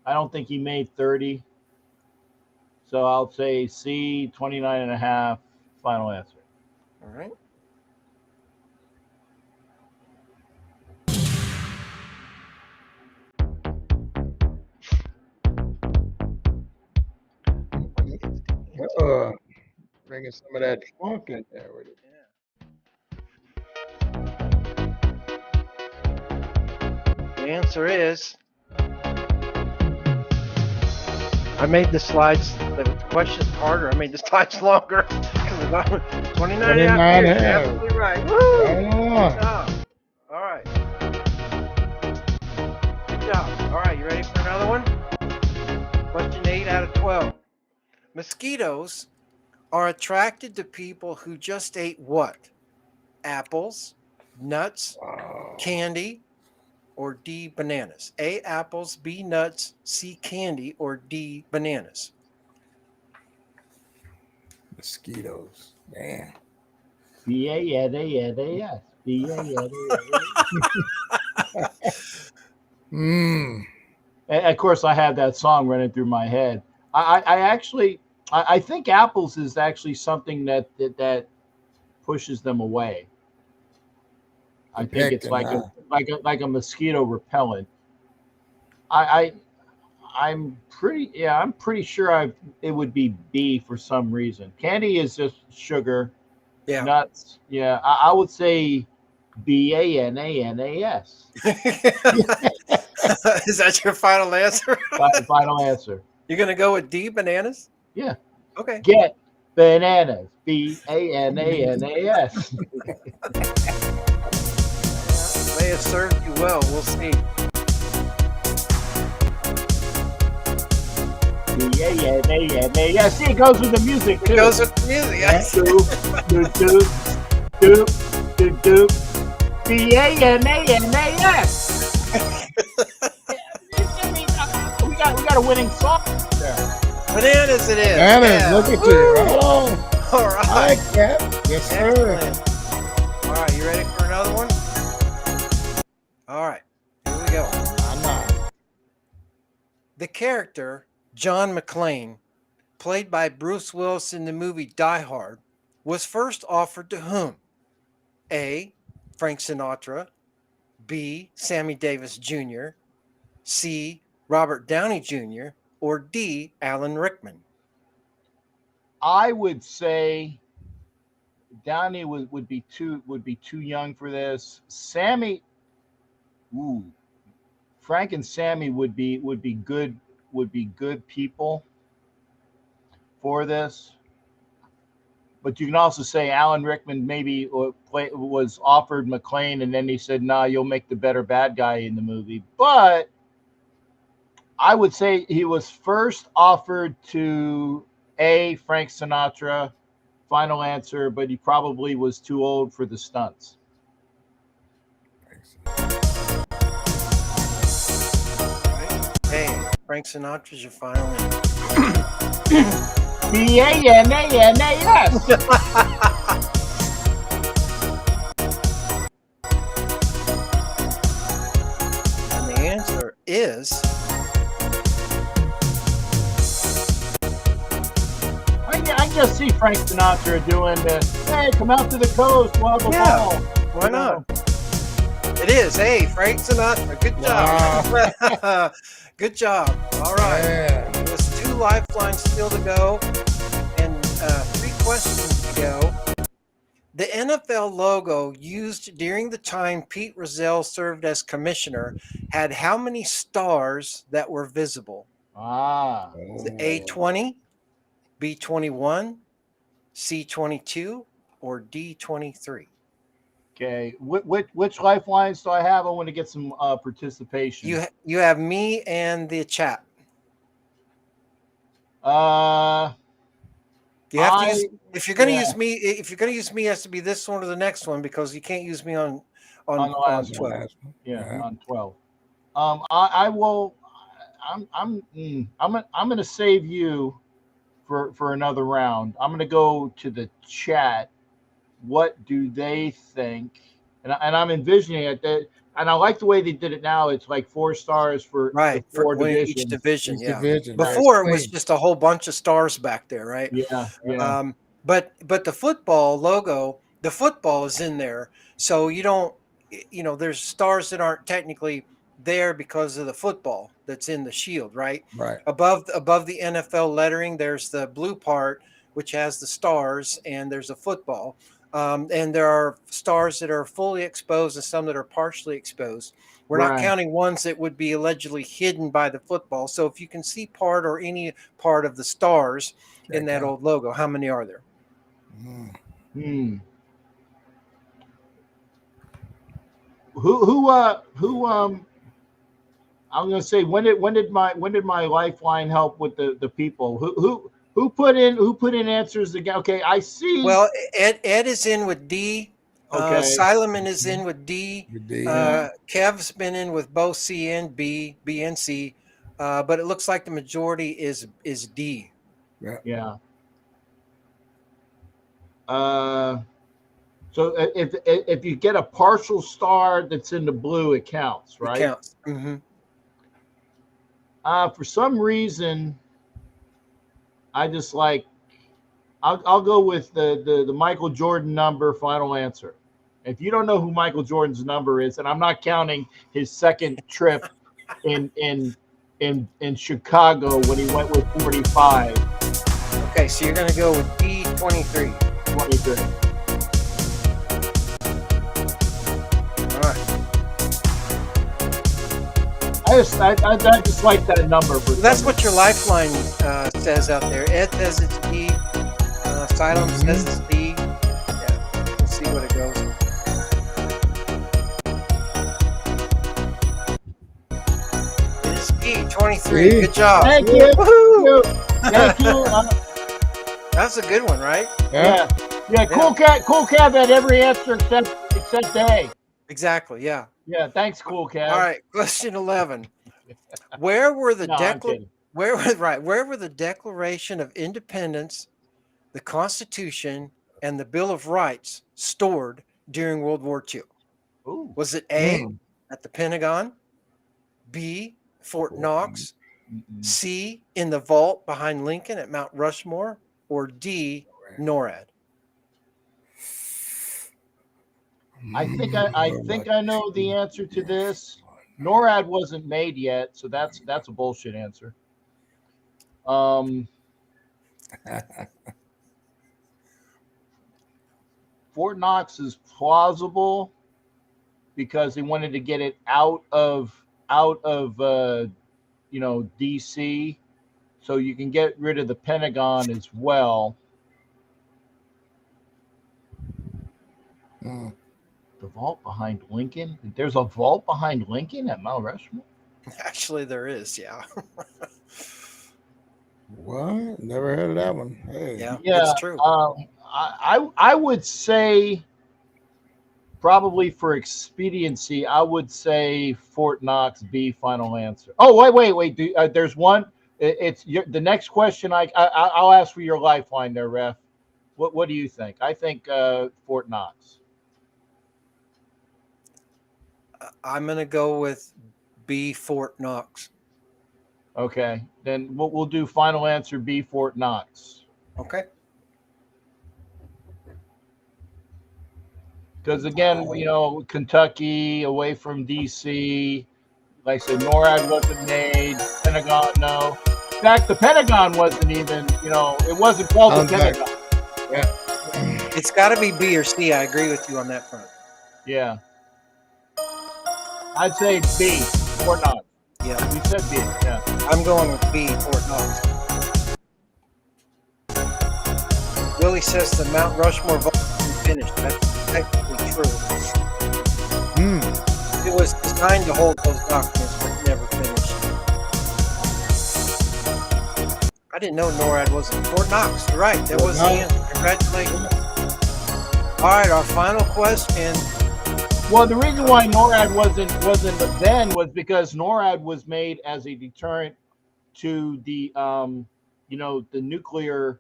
I don't think he made 30. So I'll say C, 29 and a half. Final answer. All right. Bringing some of that funk in there with it. The answer is, I made the slides, the questions harder. I made the slides longer. 29 and a half years. You're absolutely right. Woo! Good job. All right. Good job. All right, you ready for another one? Question 8 out of 12. Mosquitoes are attracted to people who just ate what? Apples, nuts, candy, or D, bananas? A, apples, B, nuts, C, candy, or D, bananas? Mosquitoes. Man. B-A-N-A-N-A-S. B-A-N-A-N-A-S. And of course, I had that song running through my head. I think apples is actually something that pushes them away. I think it's like a mosquito repellent. I'm pretty sure it would be B for some reason. Candy is just sugar, nuts. Yeah, I would say BANANAS. Is that your final answer? Final answer. You're gonna go with D, bananas? Yeah. Okay. Get bananas. BANANAS. May have served you well. We'll see. BANANAS. See, it goes with the music too. It goes with the music. Yes. Doop, doop, doop, doop, doop. BANANAS. We got a winning song there. Bananas it is. Bananas, Yeah. look at you. Right on. All right. All right, Cap. Yes, sir. Excellent. All right, you ready for another one? All right, here we go. I'm not. The character, John McClane, played by Bruce Willis in the movie Die Hard, was first offered to whom? A. Frank Sinatra, B. Sammy Davis Jr., C. Robert Downey Jr., or D. Alan Rickman? I would say Downey would be too young for this. Sammy, Frank and Sammy would be good people for this. But you can also say Alan Rickman maybe was offered McClane, and then he said, "Nah, you'll make the better bad guy in the movie." But I would say he was first offered to A. Frank Sinatra, final answer, but he probably was too old for the stunts. Hey, Frank Sinatra's your final answer. BANANAS. And the answer is I can just see Frank Sinatra doing the, "Hey, come out to the coast, we'll have a ball." why not? It is. Hey, Frank Sinatra. Good job. Wow. Good job. All right. Yeah. There's 2 lifelines still to go and 3 questions to go. The NFL logo used during the time Pete Rozelle served as commissioner had how many stars that were visible? Is it A20, B21, C22, or D23? Okay, which lifelines do I have? I want to get some participation. You have me and the chat. You have to use, if you're going to use me. If you're going to use me, it has to be this one or the next one, because you can't use me on the last 12. one. Yeah, on 12. I will. I'm going to save you for another round. I'm going to go to the chat. What do they think? And I'm envisioning it that, and I like the way they did it now. It's like 4 stars for Right, for for divisions. each division. Each Yeah. division, Before right. it was just a whole bunch of stars back there, right? Yeah. But the football logo, the football is in there, so you don't, there's stars that aren't technically there because of the football that's in the shield, right? Right. Above the NFL lettering, there's the blue part which has the stars, and there's a football. And there are stars that are fully exposed and some that are partially exposed. We're not counting ones that would be allegedly hidden by the football. So if you can see part or any part of the stars in that old logo, how many are there? Who I'm going to say, when did my lifeline help with the people? Who put in answers again? Okay, I see. Well, Ed is in with D. Okay. Solomon is in with D. D. Kev's been in with both C and B and C. But it looks like the majority is D. Yeah. So if you get a partial star that's in the blue, it counts, right? It counts. Mm-hmm. For some reason, I just like. I'll go with the Michael Jordan number. Final answer. If you don't know who Michael Jordan's number is, and I'm not counting his second trip in Chicago when he went with 45. Okay, so you're gonna go with D23. 23. All right. I just like that number. For That's what your lifeline says out there. Ed says it's D. Asylum says it's D. Yeah, we'll see what it goes. It is D23. Good job. Thank you. Woohoo! Thank you. That's a good one, right? Yeah. Cool Cat had every answer except A. Exactly. Yeah. Yeah. Thanks, Cool Cat. All right. Question 11. Where were the Where were the Declaration of Independence, the Constitution, and the Bill of Rights stored during World War II? Ooh. Was it A, at the Pentagon, B, Fort Knox, C, in the vault behind Lincoln at Mount Rushmore, or D, NORAD? I think I know the answer to this. NORAD wasn't made yet, so that's a bullshit answer. Fort Knox is plausible because they wanted to get it out of DC, so you can get rid of the Pentagon as well. The vault behind Lincoln? There's a vault behind Lincoln at Mount Rushmore? Actually, there is, yeah. What? Never heard of that one. Hey. Yeah, it's true. I would say, probably for expediency, I would say Fort Knox, B, final answer. Oh, wait. There's one. The next question. I'll ask for your lifeline there, Ref. What do you think? I think Fort Knox. I'm going to go with B, Fort Knox. Okay, then we'll do final answer B, Fort Knox. Okay. Because again, Kentucky, away from DC. Like I said, NORAD wasn't made. Pentagon, no. In fact, the Pentagon wasn't even, it wasn't called the Pentagon. Yeah. It's got to be B or C. I agree with you on that front. Yeah. I'd say B, Fort Knox. Yeah. You said B, yeah. I'm going with B, Fort Knox. Willie says the Mount Rushmore vault isn't finished. That's technically true. It was designed to hold those documents, but never finished. I didn't know NORAD was in Fort Knox. You're right. That was the answer. Congratulations. All right, our final question. Well, the reason why NORAD wasn't then was because NORAD was made as a deterrent to the the nuclear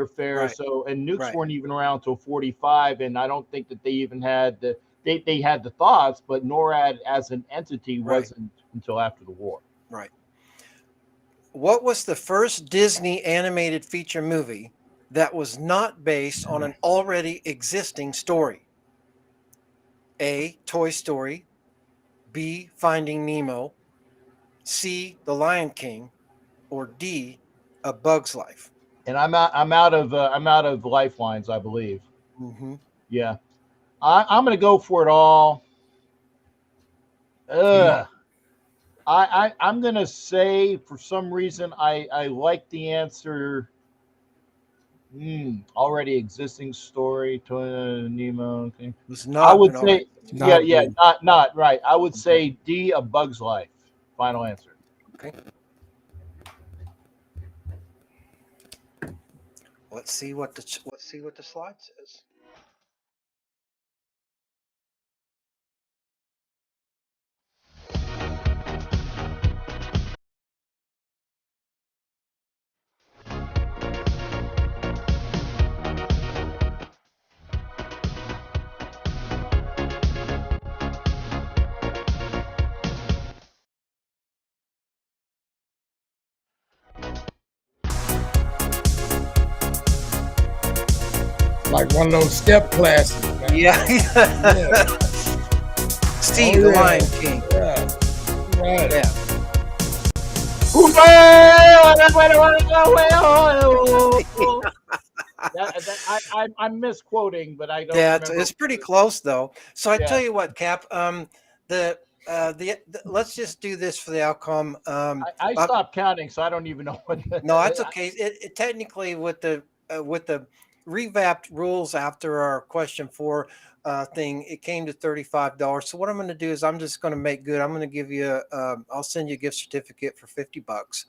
affair. Right. So, and nukes weren't even around till 45, and I don't think that they even had they had the thoughts, but NORAD as an entity wasn't until after the war. Right. What was the first Disney animated feature movie that was not based on an already existing story? A, Toy Story, B, Finding Nemo, C, The Lion King, or D, A Bug's Life? And I'm out of lifelines, I believe. Mm-hmm. Yeah, I'm gonna go for it all. I'm gonna say, for some reason, I like the answer. Already existing story. Nemo. Okay. Was not. I would say, not not right. I would say D, A Bug's Life. Final answer. Okay. Let's see what the slide says. Like one of those step classes, man. Yeah. Yeah. Steve, the Lion King. Yeah. Right. Yeah. I'm misquoting, but I don't Yeah, remember. it's pretty close though. So I Yeah. tell you what, Cap. The let's just do this for the outcome. I stopped counting, so I don't even know what. No, that's okay. It technically with the revamped rules after our question 4 thing, it came to $35. So what I'm going to do is I'm just going to make good. I'm going to give you I'll send you a gift certificate for $50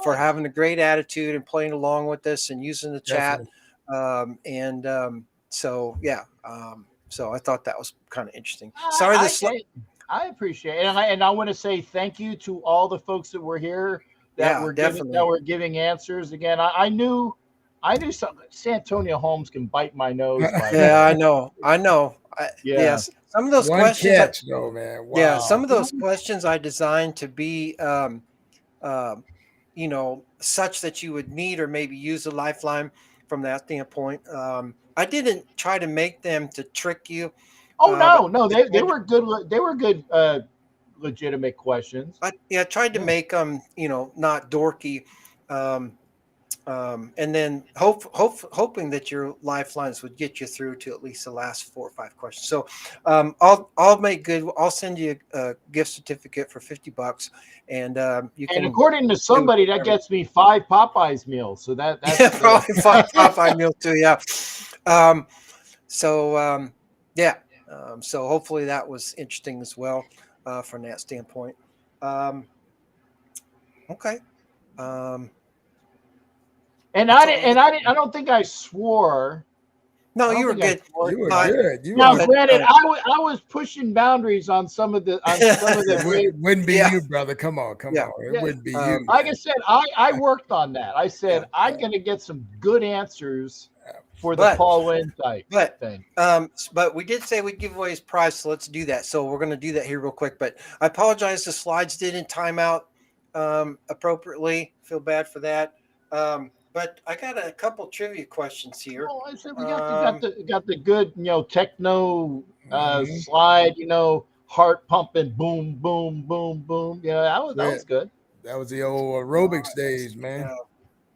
for having a great attitude and playing along with us and using the chat. So yeah. So I thought that was kind of interesting. Sorry, I appreciate it, and I want to say thank you to all the folks that were here that were giving answers. Again, I knew Santonio Holmes can bite my nose. Yeah, I know. Yes, some of those questions. Catch, though, man. Wow. Yeah, some of those questions I designed to be, such that you would need or maybe use a lifeline from that standpoint. I didn't try to make them to trick you. Oh no, they were good. They were good, legitimate questions. I tried to make them, not dorky, and then hoping that your lifelines would get you through to at least the last 4 or 5 questions. So I'll make good. I'll send you a gift certificate for $50, and you can. And according to somebody, that gets me 5 Popeyes meals. So that's probably 5 Popeye meals too. Yeah. So hopefully that was interesting as well from that standpoint. Okay. And I don't think I swore. No, you were good. You were good. Now, granted, I was pushing boundaries on some of the. It wouldn't be you, brother. Come on. It wouldn't be you. Like I said, I worked on that. I said I'm going to get some good answers for the Paul Wynn type thing. But we did say we'd give away his prize, so let's do that. So we're going to do that here real quick. But I apologize, the slides didn't time out appropriately. Feel bad for that. But I got a couple trivia questions here. Oh, I said we got the good, techno slide, heart pumping, boom, boom, boom, boom. Yeah, that was good. That was the old aerobics days, man.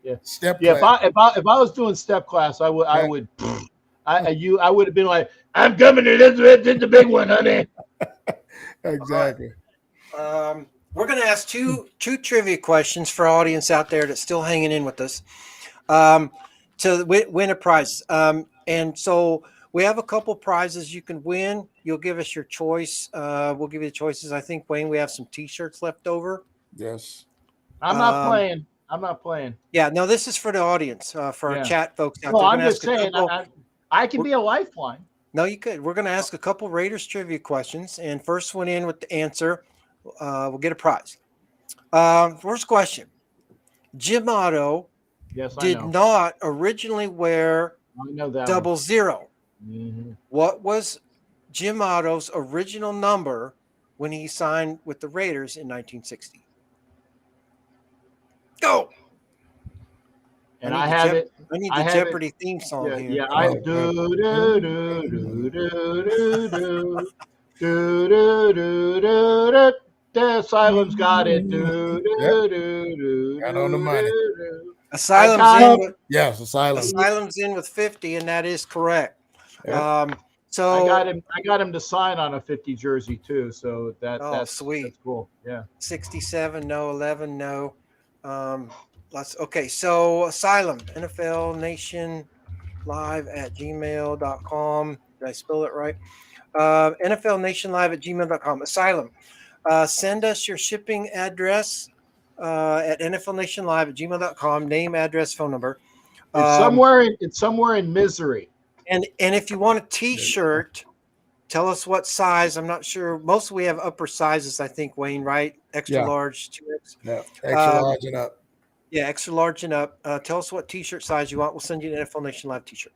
Yeah. Step class. If I was doing step class, I would have been like, I'm coming to this is the big one, honey. Exactly. We're going to ask two trivia questions for our audience out there that's still hanging in with us to win a prize. And so we have a couple prizes you can win. You'll give us your choice. We'll give you the choices. I think, Wayne, we have some T-shirts left over. Yes. I'm not playing. Yeah, no, this is for the audience, for our chat folks out there. No, I'm just saying, I can be a lifeline. No, you could. We're going to ask a couple Raiders trivia questions, and first one in with the answer will get a prize. First question. Jim Otto did not originally wear 00. Mm-hmm. What was Jim Otto's original number when he signed with the Raiders in 1960? Go. And I have it. I need the Jeopardy theme song here. Yeah, I do. The Asylum's got it. Got on the money. Asylum's in with 50, and that is correct. Yep. So I got him to sign on a 50 jersey too. So that's sweet. That's cool. Yeah. 67, no. 11, no. Okay. So Asylum, NFLNationLive@gmail.com. Did I spell it right? NFLNationLive@gmail.com. Asylum. Send us your shipping address at NFLNationLive@gmail.com. Name, address, phone number. It's somewhere in misery. And if you want a T-shirt, tell us what size. I'm not sure. Most we have upper sizes, I think, Wayne, right? Extra large, 2X. Yeah, extra large and up. Yeah, extra large and up. Tell us what T-shirt size you want. We'll send you an NFL Nation Live T-shirt.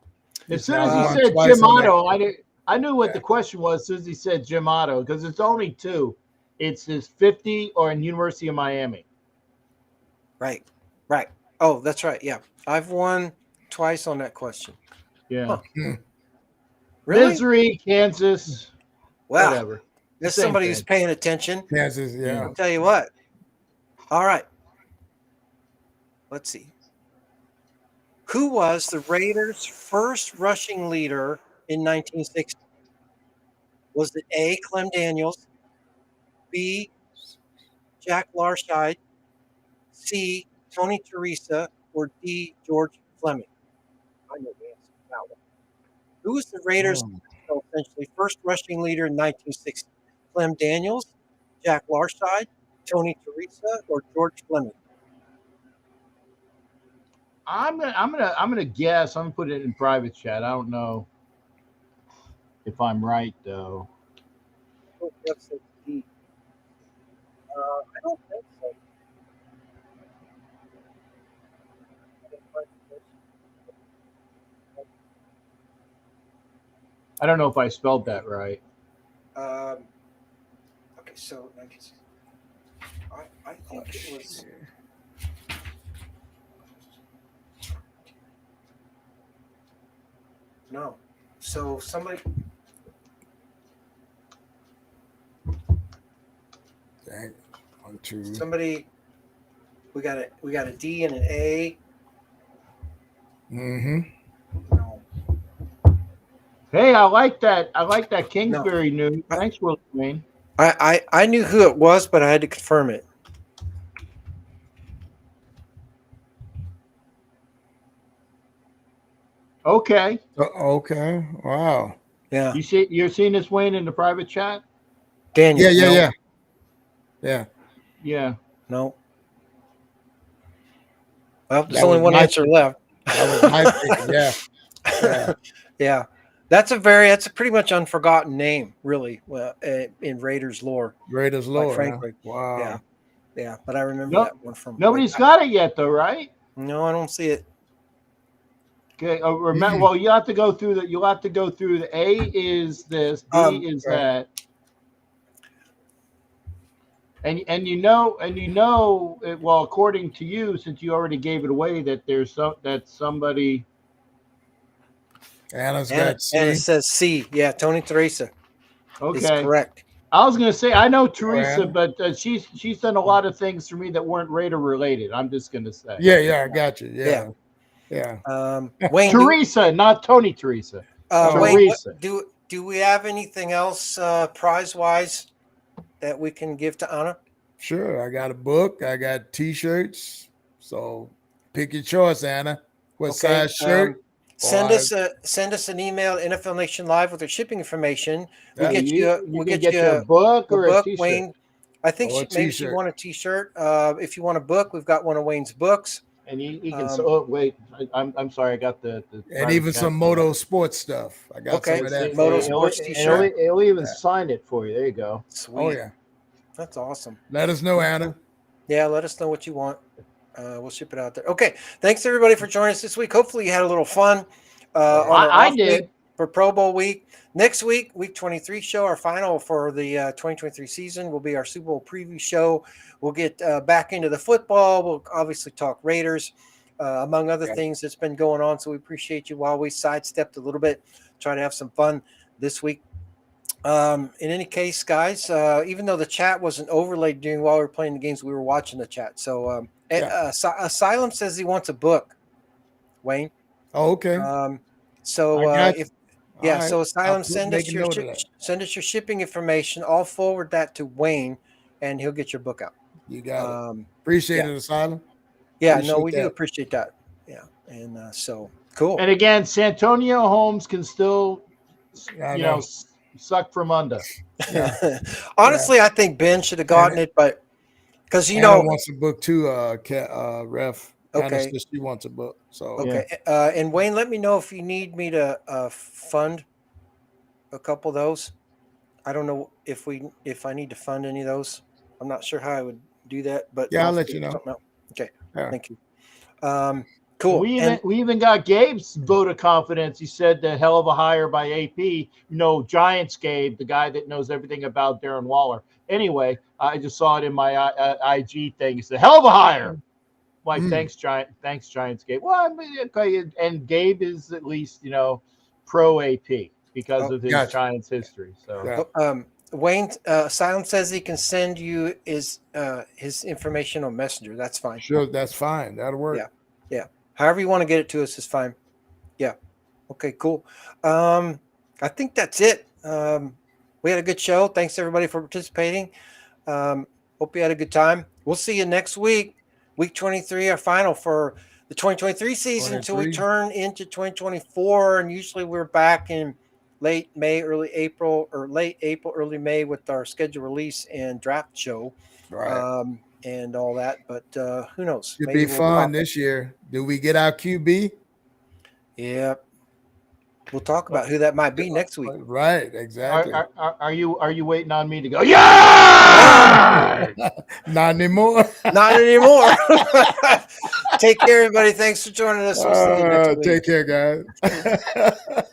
As soon as he said Jim Otto, I knew what the question was as soon as he said Jim Otto, because it's only 2. It's his 50 or in University of Miami. Right. Oh, that's right. Yeah. I've won twice on that question. Yeah. Huh. Really? Misery, Kansas, Well, whatever. there's Same somebody thing. who's paying attention. Kansas, yeah. I'll tell you what. All right. Let's see. Who was the Raiders' first rushing leader in 1960? Was it A, Clem Daniels, B, Jack Larshide, C, Tony Teresa, or D, George Fleming? I know the answer to that one. Who was the Raiders' essentially first rushing leader in 1960? Clem Daniels, Jack Larshide, Tony Teresa, or George Fleming? I'm gonna guess. I'm gonna put it in private chat. I don't know if I'm right though. Oh, Jeff says D. I don't think so. I don't know if I spelled that right. Okay, so I think it was. No. So somebody. Dang. 1, 2. Somebody. We got a D and an A. Mm-hmm. No. Hey, I like that. I like that Kingsbury news. Thanks, Will Wayne. I knew who it was, but I had to confirm it. Okay. Okay. Wow. Yeah. You're seeing this, Wayne, in the private chat? Daniel. Yeah. No. Well, there's only one answer left. That was my pick. Yeah. Yeah. That's a pretty much unforgotten name, really, in Raiders lore. Raiders lore. Frankly. Huh? Wow. Yeah. But I remember that one from. Nobody's got it yet, though, right? No, I don't see it. Okay. Remember, well, you have to go through the. You'll have to go through the A is this, B is that. And you know, well, according to you, since you already gave it away, that somebody. Anna's got C. Anna says C. Yeah, Tony Teresa. Okay, is correct. I was going to say I know Teresa, but she's done a lot of things for me that weren't Raider related. I'm just going to say. Yeah, I got you. Yeah. Wayne, Teresa, not Tony Teresa. Wayne, do we have anything else prize wise that we can give to Anna? Sure. I got a book. I got T-shirts. So pick your choice, Anna. What size shirt? Send us an email, NFLNationLive, with your shipping information. We'll get you a book or a T-shirt. Wayne. I think maybe she want a T-shirt. If you want a book, we've got one of Wayne's books. And you can. Wait, I'm sorry. I got the and even some Moto Sports stuff. I got some of that. Moto Sports T-shirt. He'll even sign it for you. There you go. Sweet. Oh yeah, that's awesome. Let us know, Anna. Yeah, let us know what you want. We'll ship it out there. Okay. Thanks everybody for joining us this week. Hopefully you had a little fun. I did for Pro Bowl week. Next week, week 23 show, our final for the 2023 season will be our Super Bowl preview show. We'll get back into the football. We'll obviously talk Raiders, among other things that's been going on. So we appreciate you while we sidestepped a little bit, try to have some fun this week. In any case, guys, even though the chat wasn't overlaid while we were playing the games, we were watching the chat. So Asylum says he wants a book, Wayne. Oh, okay. So Asylum, send us your shipping information. I'll forward that to Wayne, and he'll get your book out. You got it. Appreciate it, Asylum. Yeah, we do appreciate that. Yeah, and so cool. And again, Santonio Holmes can still, suck from under. Yeah. Honestly, I think Ben should have gotten it, but because Anna wants a book too, Ref. Okay. She wants a book. So okay. And Wayne, let me know if you need me to fund a couple of those. I don't know if I need to fund any of those. I'm not sure how I would do that, but I'll let you know. Okay. Yeah. Thank you. Cool. We even got Gabe's vote of confidence. He said the hell of a hire by AP. Giants Gabe, the guy that knows everything about Darren Waller. Anyway, I just saw it in my IG thing. He said, hell of a hire. Like, thanks, Giants Gabe. Well, I mean, okay, and Gabe is at least, pro AP. because of his gotcha. Giants history. So Wayne Silent says he can send you his information on Messenger. That's fine. Sure, that's fine. That'll work. Yeah. However you want to get it to us is fine. Yeah. Okay, cool. I think that's it. We had a good show. Thanks everybody for participating. Hope you had a good time. We'll see you next week. Week 23, our final for the 2023 season until we turn into 2024. And usually we're back in late May, early April, early May with our schedule release and draft show. Right. And all that. But who knows? It'll be fun this year. Do we get our QB? Yeah. We'll talk about who that might be next week. Right, exactly. Are you waiting on me to go? Yeah. Not anymore. Not anymore. Take care, everybody. Thanks for joining us. We'll see you next week. Take care, guys.